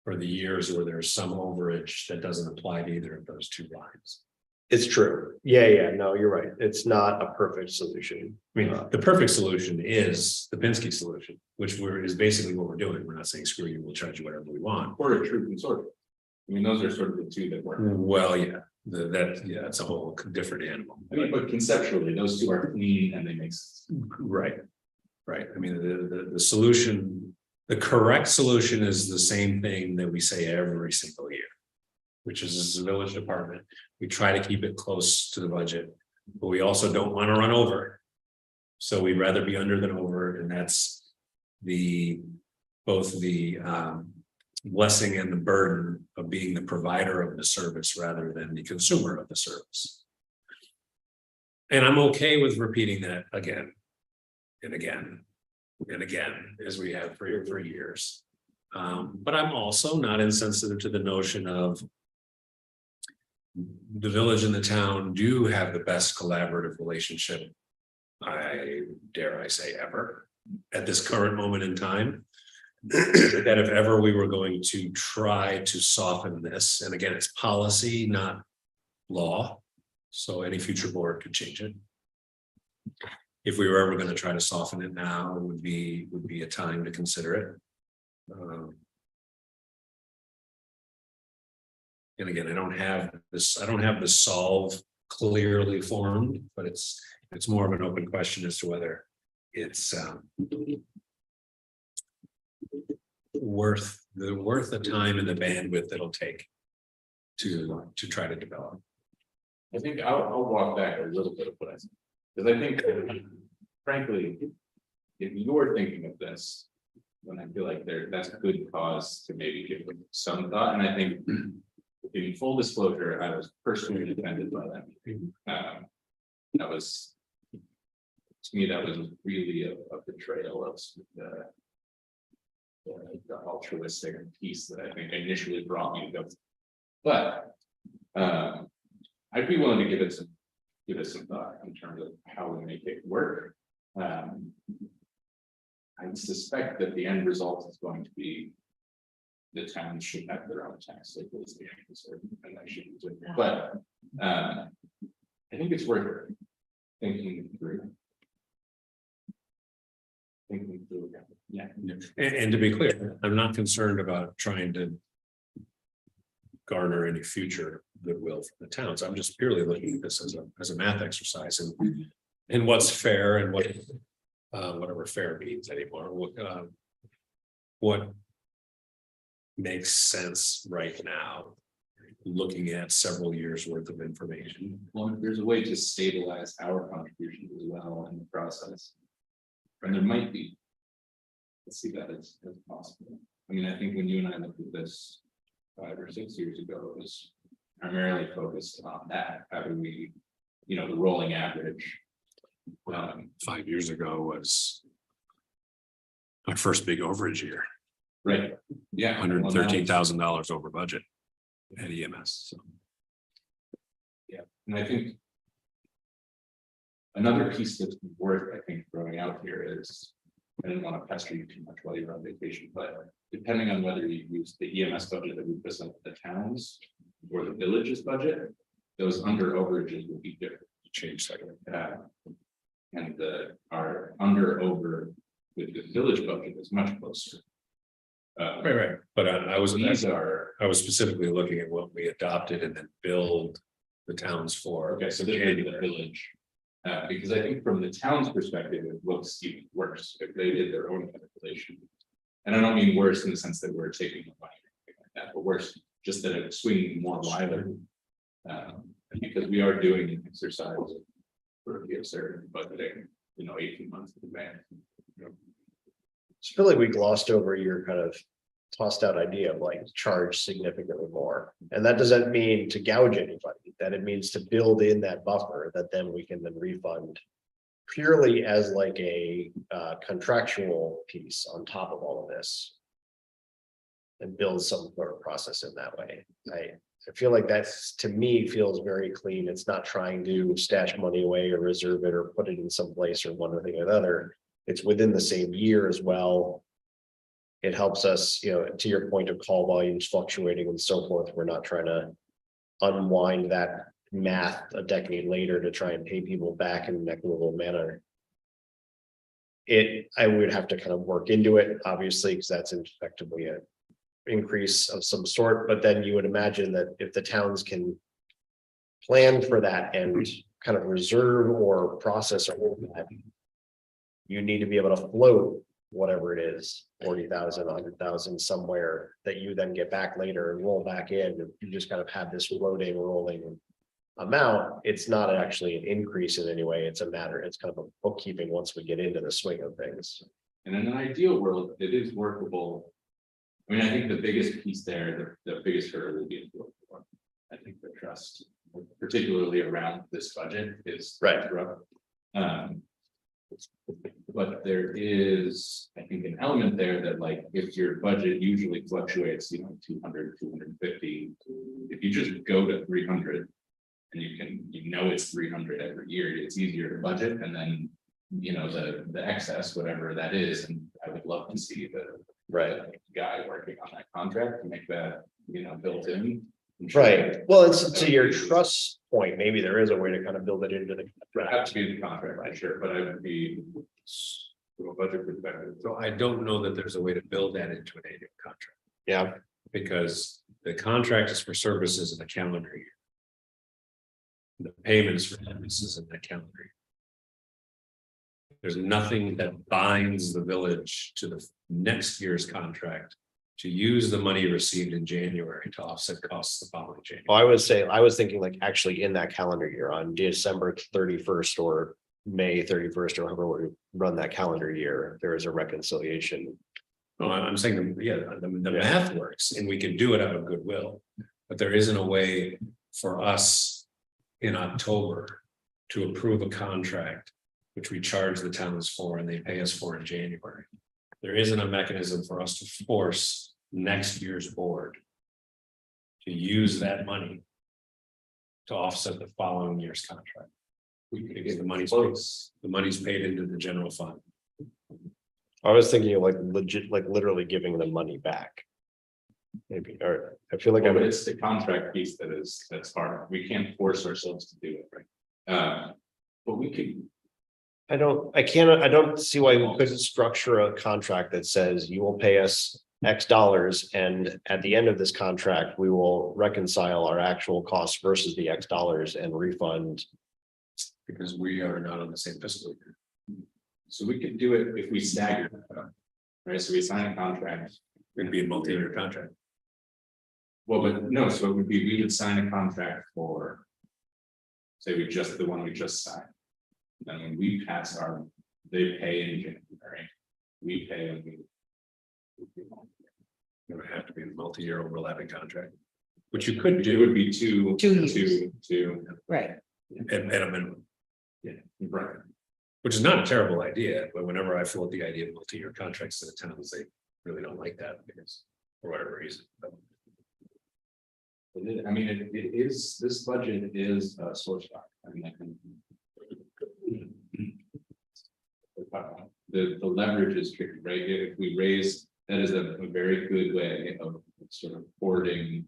for the years where there's some overage that doesn't apply to either of those two lines. It's true. Yeah. No, you're right. It's not a perfect solution. I mean, the perfect solution is the Pinsky solution, which is basically what we're doing. We're not saying screw you, we'll charge you whatever we want. Or a true consortium. I mean, those are sort of the two that work. Well, yeah, it's a whole different animal. I mean, but conceptually, those two are clean and they make sense. Right. I mean, the solution, the correct solution is the same thing that we say every single year, which is as a village department, we try to keep it close to the budget, but we also don't want to run over. So we'd rather be under than over, and that's both the blessing and the burden of being the provider of the service rather than the consumer of the service. And I'm okay with repeating that again and again and again, as we have for years. But I'm also not insensitive to the notion of the village and the town do have the best collaborative relationship, I dare say ever, at this current moment in time. That if ever we were going to try to soften this, and again, it's policy, not law, so any future board could change it. If we were ever going to try to soften it now, it would be a time to consider it. And again, I don't have the solve clearly formed, but it's more of an open question as to whether it's worth the time and the bandwidth it'll take to try to develop. I think I'll walk back a little bit of what I said, because I think, frankly, if you're thinking of this, then I feel like that's a good cause to maybe give it some thought. And I think, in full disclosure, I was personally offended by that meeting. That was, to me, that was really a betrayal of the altruistic piece that I think initially brought me to go. But I'd be willing to give it some thought in terms of how we make it work. I suspect that the end result is going to be the towns should have their own tax stabilization, and I shouldn't do it. But I think it's worth thinking through. Yeah. And to be clear, I'm not concerned about trying to garner any future goodwill from the towns. I'm just purely looking at this as a math exercise and what's fair and what whatever fair means anymore. What makes sense right now. looking at several years worth of information. Well, there's a way to stabilize our contributions as well in the process. And there might be. Let's see that as possible. I mean, I think when you and I looked at this 5 or 6 years ago, it was primarily focused on that. How do we, the rolling average. 5 years ago was our first big overage year, Right, yeah. $113,000 over budget at EMS. So Yeah, and I think. Another piece that's worth, I think, throwing out here is, I didn't want to pester you too much while you're on vacation, but depending on whether you use the EMS budget that we present to the towns or the village's budget, those under overages will be different. change second. And our under over with the village budget is much closer. Right. But I was These specifically looking at what we adopted and then billed the towns for. okay, so this would be the village. Because I think from the town's perspective, it looks even worse if they did their own calculation. And I don't mean worse in the sense that we're taking the money or anything like that, but worse, just that it's swinging more wildly. Because we are doing an exercise for a certain budgeting, 18 months in advance. I feel like we glossed over your kind of tossed out idea of like charge significantly more. And that doesn't mean to gouge anybody, that it means to build in that buffer that then we can then refund purely as like a contractual piece on top of all of this. And build some sort of process in that way. I feel like that's, to me, feels very clean. It's not trying to stash money away or reserve it or put it in some place or one thing or the other. It's within the same year as well. It helps us, to your point of call volumes fluctuating and so forth. We're not trying to unwind that math a decade later to try and pay people back in an equitable manner. I would have to kind of work into it, obviously, because that's effectively a increase of some sort, but then you would imagine that if the towns can plan for that and kind of reserve or process or that, you need to be able to float whatever it is, 40,000, 100,000 somewhere that you then get back later and roll back in. You just kind of have this floating, rolling amount. It's not actually an increase in any way. It's kind of a bookkeeping once we get into the swing of things. And in an ideal world, it is workable. I mean, I think the biggest piece there, the biggest hurdle will be enforcement. I think the trust, particularly around this budget, is Right. rough. But there is, I think, an element there that, like, if your budget usually fluctuates, 200, 250, if you just go to 300 and it's 300 every year, it's easier to budget, and then the excess, whatever that is, and I would love to see the guy working on that contract to make that built in. Right. Well, it's to your trust point. Maybe there is a way to kind of build it into the. It have to be the contract, right? Sure, but I would be from a budget perspective. So I don't know that there's a way to build that into an annual contract. Yeah. Because the contract is for services in the calendar year. The payments for services in the calendar year. There's nothing that binds the village to the next year's contract to use the money received in January to offset costs the following January. Well, I was thinking like actually in that calendar year on December 31st or May 31st or however we run that calendar year, there is a reconciliation. No, I'm saying, the math works and we can do it out of goodwill, but there isn't a way for us in October to approve a contract which we charge the towns for and they pay us for in January. There isn't a mechanism for us to force next year's board to use that money to offset the following year's contract. Because the money's paid into the general fund. I was thinking of like legit, like literally giving them money back. Maybe, or I feel like It's the contract piece that's hard. We can't force ourselves to do it, right? But we could. I don't see why we couldn't structure a contract that says you will pay us X dollars, and at the end of this contract, we will reconcile our actual costs versus the X dollars and refund. Because we are not on the same fiscal year. So we could do it if we stagger it, right? So we sign a contract. It'd be a multi-year contract. Well, but no, so it would be, we would sign a contract for. Say the one we just signed. Then when we pass our, they pay in January, we pay when we. It would have to be a multi-year overlapping contract, which you could It do would be two. 2 years. Two, Right. at a minimum, right. which is not a terrible idea, but whenever I float the idea of multi-year contracts to the towns, they really don't like that because, for whatever reason. But I mean, it is, this budget is a source doc. I mean, I can. The leverage is tricky, right? If we raise, that is a very good way of sort of hoarding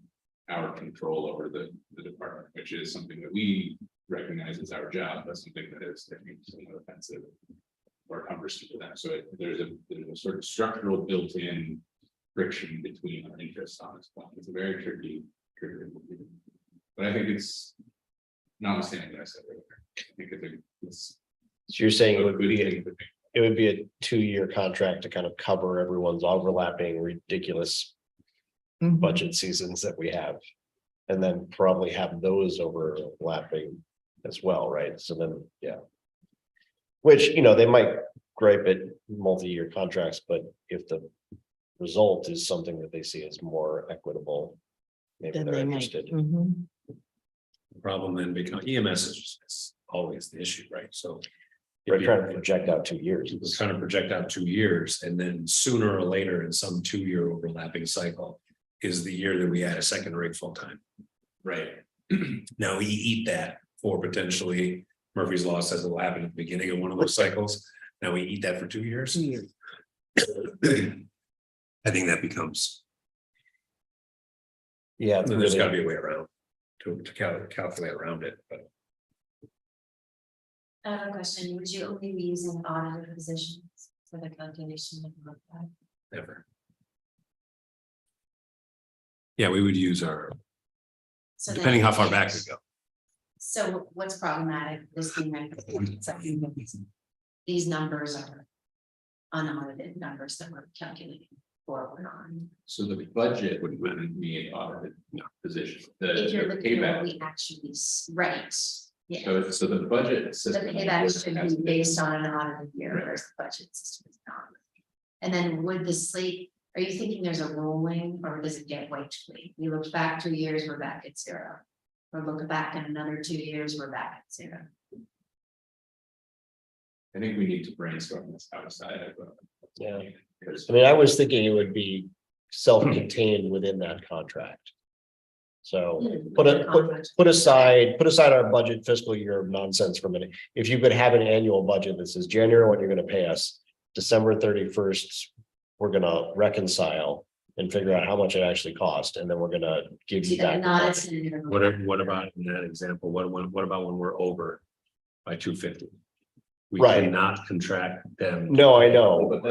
our control over the department, which is something that we recognize as our job. That's something that is, I think, somewhat offensive or cumbersome to them. So there's a sort of structural built-in friction between our interests on this point. It's a very tricky. But I think it's notwithstanding what I said earlier. I think it's. So you're saying it would good be, thing. it would be a 2-year contract to kind of cover everyone's overlapping ridiculous Mhm. budget seasons that we have. And then probably have those overlapping as well, right? So then, yeah. Which, they might gripe at multi-year contracts, but if the result is something that they see as more equitable, maybe Then they're they might. interested. Mhm. the problem then becomes EMS is always the issue, right? So. We're trying to project out 2 years. We're trying to project out 2 years, and then sooner or later in some 2-year overlapping cycle is the year that we add a second rig full time. Right. Now we eat that for potentially Murphy's Law says it will happen at the beginning of one of those cycles. Now we eat that for 2 years. 2 years. I think that becomes, Yeah. there's gotta be a way around to calculate around it, but. I have a question. Would you only be using audited positions for the calculation of that? Never. Yeah, we would use our, So depending then- how far back we go. So what's problematic, this thing, these numbers are unaudited numbers that we're calculating forward on. So the budget wouldn't be an audited position. The If you're looking at what payback, we actually, right, yeah. so the budget The system. payback works should as- be based on an audited year, Right. whereas the budget system is not. And then would the slate, are you thinking there's a rolling or does it get wiped clean? We look back 2 years, we're back at 0. Or look back in another 2 years, we're back at 0. I think we need to brainstorm this outside of. Yeah. Because I mean, I was thinking it would be self-contained within that contract. So put aside our budget fiscal year nonsense for a minute. If you could have an annual budget that says January, when you're gonna pay us, December 31st, we're gonna reconcile and figure out how much it actually cost, and then we're gonna give you back. the money. What about in that example? What about when we're over by 250? We Right. cannot contract them. No, I know, But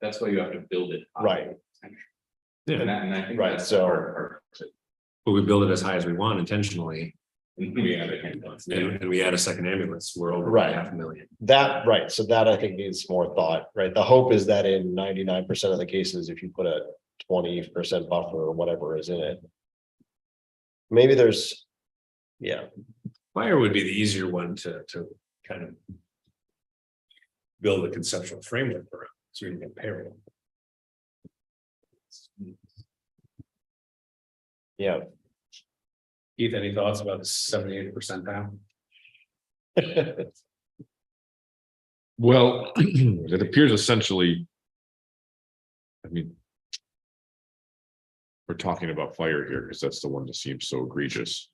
that's why you have to build it. high. Right. And I think Right, that's so- our. But we build it as high as we want intentionally, We have a ambulance. and we add a second ambulance, we're over by Right. 500,000. that, right, so that I think needs more thought, right? The hope is that in 99% of the cases, if you put a 20% buffer or whatever is in it. Maybe there's, yeah, Fire would be the easier one to kind of. Build a conceptual framework for it, so you can get payroll. yeah. Keith, any thoughts about the 78th percentile? Well, it appears essentially. I mean. We're talking about fire here because that's the one that seems so egregious.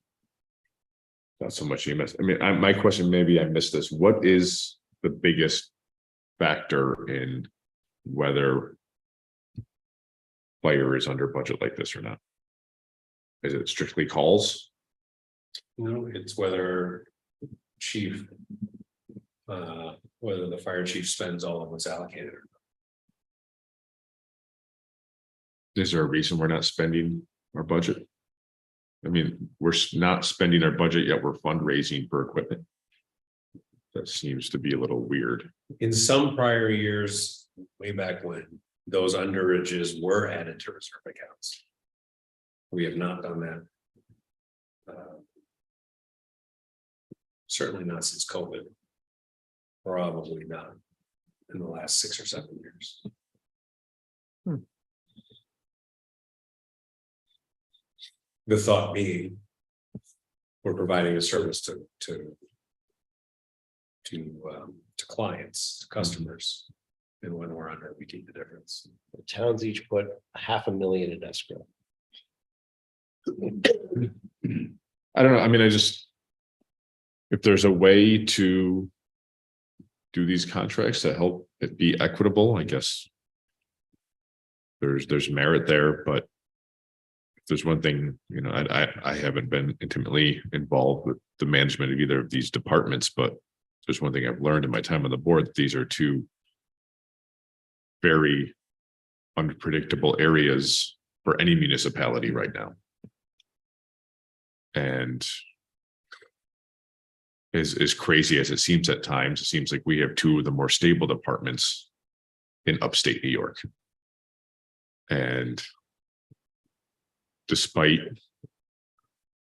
Not so much EMS. I mean, my question, maybe I missed this. What is the biggest factor in whether fire is under budget like this or not? Is it strictly calls? No, it's whether chief. Whether the fire chief spends all of what's allocated. Is there a reason we're not spending our budget? I mean, we're not spending our budget yet we're fundraising for equipment. That seems to be a little weird. In some prior years, way back when, those underages were added to reserve accounts. We have not done that. Certainly not since COVID. Probably not in the last 6 or 7 years. The thought being, we're providing a service to clients, to customers. And when we're under, we keep the difference. The towns each put $500,000 in escrow. I don't know, I mean, if there's a way to do these contracts to help it be equitable, I guess. There's merit there, but if there's one thing, I haven't been intimately involved with the management of either of these departments, but there's one thing I've learned in my time on the board, that these are two very unpredictable areas for any municipality right now. And as crazy as it seems at times, it seems like we have two of the more stable departments in upstate New York. And despite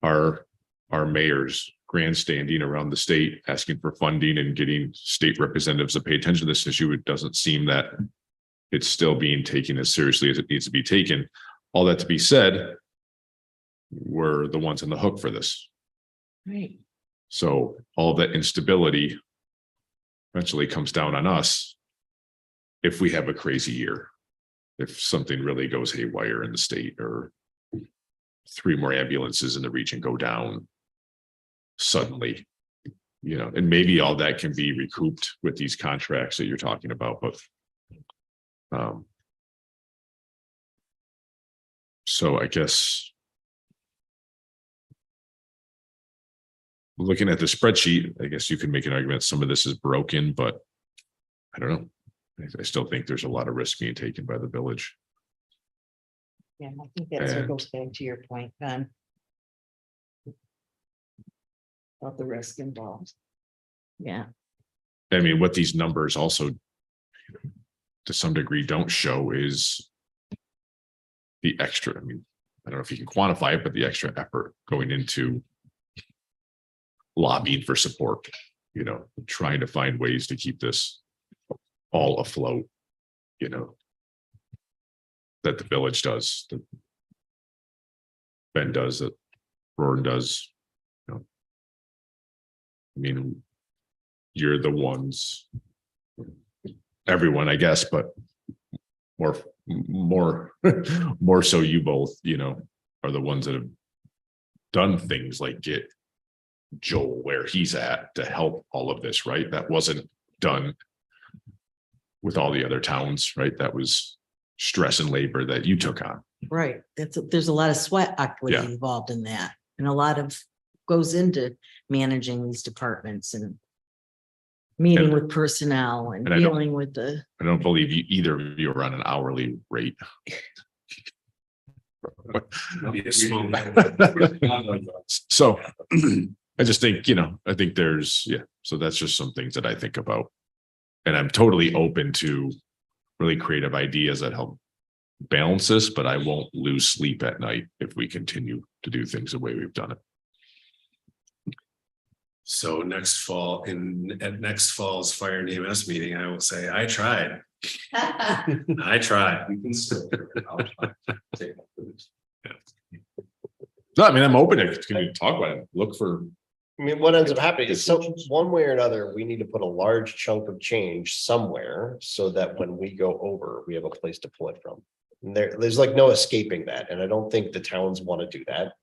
our mayors grandstanding around the state, asking for funding and getting state representatives to pay attention to this issue, it doesn't seem that it's still being taken as seriously as it needs to be taken. All that to be said, we're the ones on the hook for this. Right. So all that instability eventually comes down on us if we have a crazy year, if something really goes haywire in the state, or 3 more ambulances in the region go down suddenly, and maybe all that can be recouped with these contracts that you're talking about, but so I guess looking at the spreadsheet, I guess you can make an argument some of this is broken, but I don't know. I still think there's a lot of risk being taken by the village. Yeah, I think that circles back to your point, Ben. About the risk involved. Yeah. I mean, what these numbers also to some degree don't show is the extra, I mean, I don't know if you can quantify it, but the extra effort going into lobbying for support, trying to find ways to keep this all afloat, that the village does, that Ben does, that Roaring does. I mean, you're the ones, everyone, I guess, but more so you both, are the ones that have done things like get Joel where he's at to help all of this, right? That wasn't done with all the other towns, right? That was stress and labor that you took on. Right. There's a lot of sweat equity involved in that, and a lot of goes into managing these departments and meeting with personnel and dealing with the. I don't believe either of you are on an hourly rate. So I just think, I think there's, so that's just some things that I think about. And I'm totally open to really creative ideas that help balance this, but I won't lose sleep at night if we continue to do things the way we've done it. So at next fall's fire and EMS meeting, I will say, I tried. I tried. We can still. No, I mean, I'm open to continue to talk about it. Look for. I mean, what ends up happening is one way or another, we need to put a large chunk of change somewhere so that when we go over, we have a place to pull it from. And there's like no escaping that. And I don't think the towns want to do that.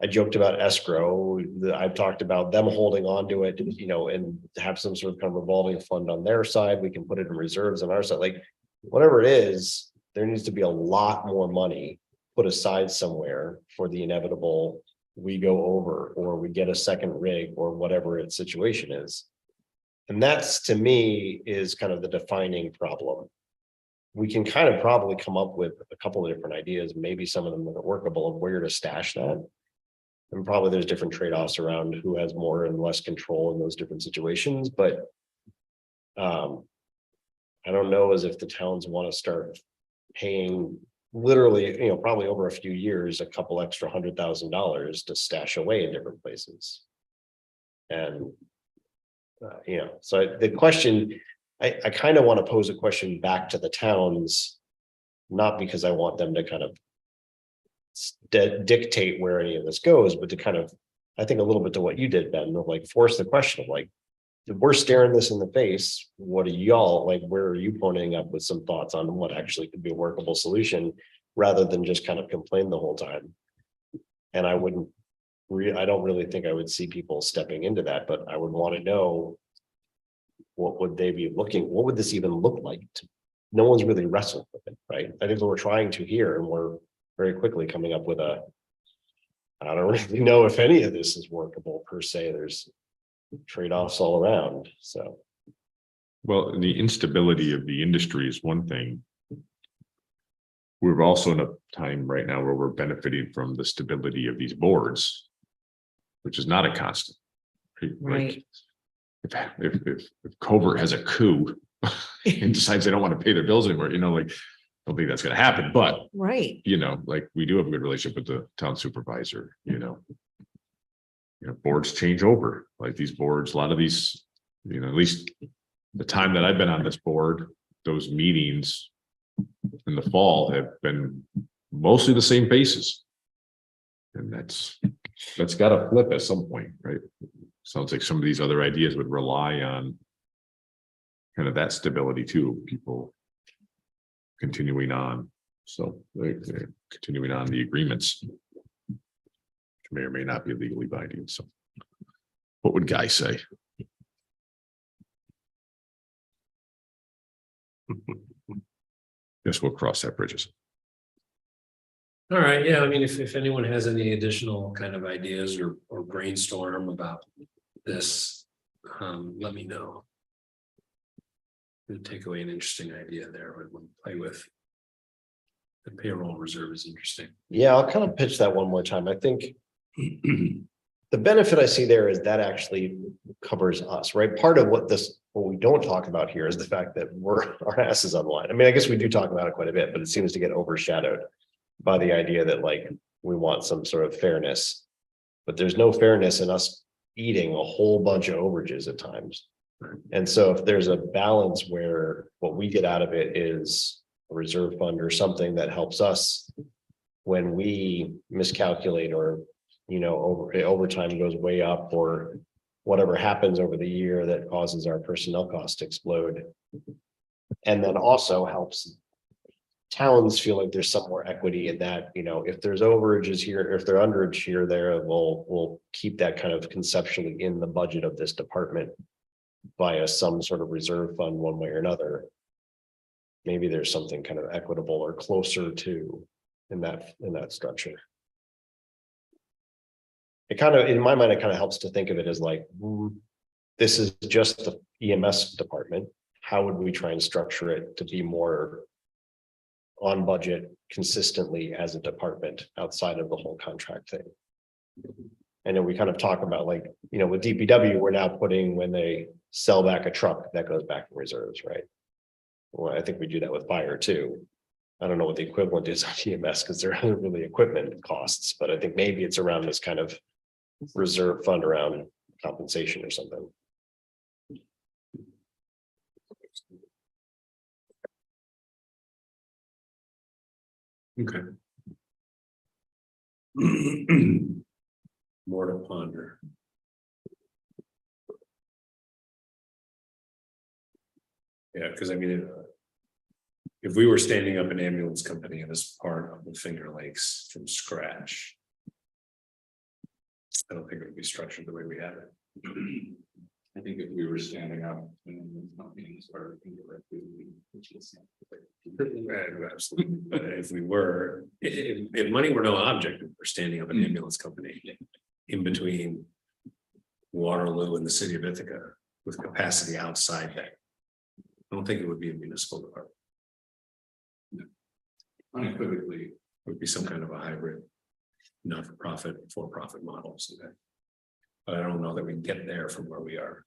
I joked about escrow. I've talked about them holding on to it, and have some sort of kind of revolving fund on their side. We can put it in reserves on our side. Like whatever it is, there needs to be a lot more money put aside somewhere for the inevitable. We go over, or we get a second rig, or whatever its situation is. And that's, to me, is kind of the defining problem. We can kind of probably come up with a couple of different ideas, maybe some of them that are workable, of where to stash that. And probably there's different trade-offs around who has more and less control in those different situations, but I don't know as if the towns want to start paying literally, probably over a few years, a couple extra $100,000 to stash away in different places. And, so the question, I kind of want to pose a question back to the towns, not because I want them to kind of dictate where any of this goes, but to kind of, I think a little bit to what you did, Ben, of like force the question of like, if we're staring this in the face, what are y'all like, where are you pointing up with some thoughts on what actually could be a workable solution rather than just kind of complain the whole time? And I don't really think I would see people stepping into that, but I would want to know what would they be what would this even look like? No one's really wrestled with it, right? I think we're trying to here, and we're very quickly coming up with I don't really know if any of this is workable per se. There's trade-offs all around, so. Well, the instability of the industry is one thing. We're also in a time right now where we're benefiting from the stability of these boards, which is not a constant. Right. If Covert has a coup and decides they don't want to pay their bills anymore, like, I don't think that's going to happen, but Right. like we do have a good relationship with the town supervisor, boards change over, like these boards, a lot of these, at least the time that I've been on this board, those meetings in the fall have been mostly the same faces. And that's got to flip at some point, right? Sounds like some of these other ideas would rely on kind of that stability too, people continuing on. So they're continuing on the agreements, which may or may not be legally binding. So what would Guy say? Guess we'll cross that bridges. All right, yeah, I mean, if anyone has any additional kind of ideas or brainstorm about this, let me know. Take away an interesting idea there, or play with. The payroll reserve is interesting. Yeah, I'll kind of pitch that one more time. I think the benefit I see there is that actually covers us, right? Part of what we don't talk about here is the fact that our ass is on the line. I mean, I guess we do talk about it quite a bit, but it seems to get overshadowed by the idea that like we want some sort of fairness, but there's no fairness in us eating a whole bunch of overages at times. And so if there's a balance where what we get out of it is a reserve fund or something that helps us when we miscalculate or, overtime goes way up or whatever happens over the year that causes our personnel costs to explode. And then also helps towns feel like there's some more equity in that, if there's overages here, if they're underage here, there, we'll keep that kind of conceptually in the budget of this department via some sort of reserve fund one way or another. Maybe there's something kind of equitable or closer to in that structure. It kind of, in my mind, it kind of helps to think of it as like, this is just the EMS department. How would we try and structure it to be more on budget consistently as a department outside of the whole contract thing? I know we kind of talk about like, with DPW, we're now putting when they sell back a truck that goes back in reserves, right? Well, I think we do that with fire too. I don't know what the equivalent is on EMS because there aren't really equipment costs, but I think maybe it's around this kind of reserve fund around compensation or something. Okay. More to ponder. Yeah, because I mean, if we were standing up an ambulance company in this part of the Finger Lakes from scratch, I don't think it would be structured the way we have it. I think if we were standing up and not being as part of Absolutely, but if we were, if money were no object, we're standing up an ambulance company in between Waterloo and the city of Ithaca with capacity outside that. I don't think it would be a municipal department. unequivocally. It would be some kind of a hybrid, for-profit model. So that, but I don't know that we can get there from where we are.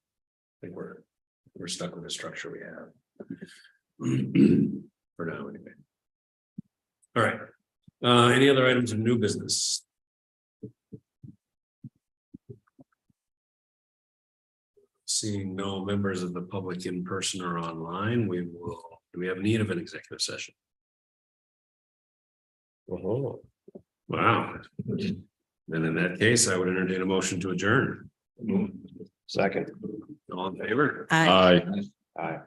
I think we're stuck with the structure we have for now, anyway. All right. Any other items of new business? Seeing no members of the public in person or online, do we have need of an executive session? Oh, Wow. Then in that case, I would entertain a motion to adjourn. second. All in favor? I. Aye. Aye.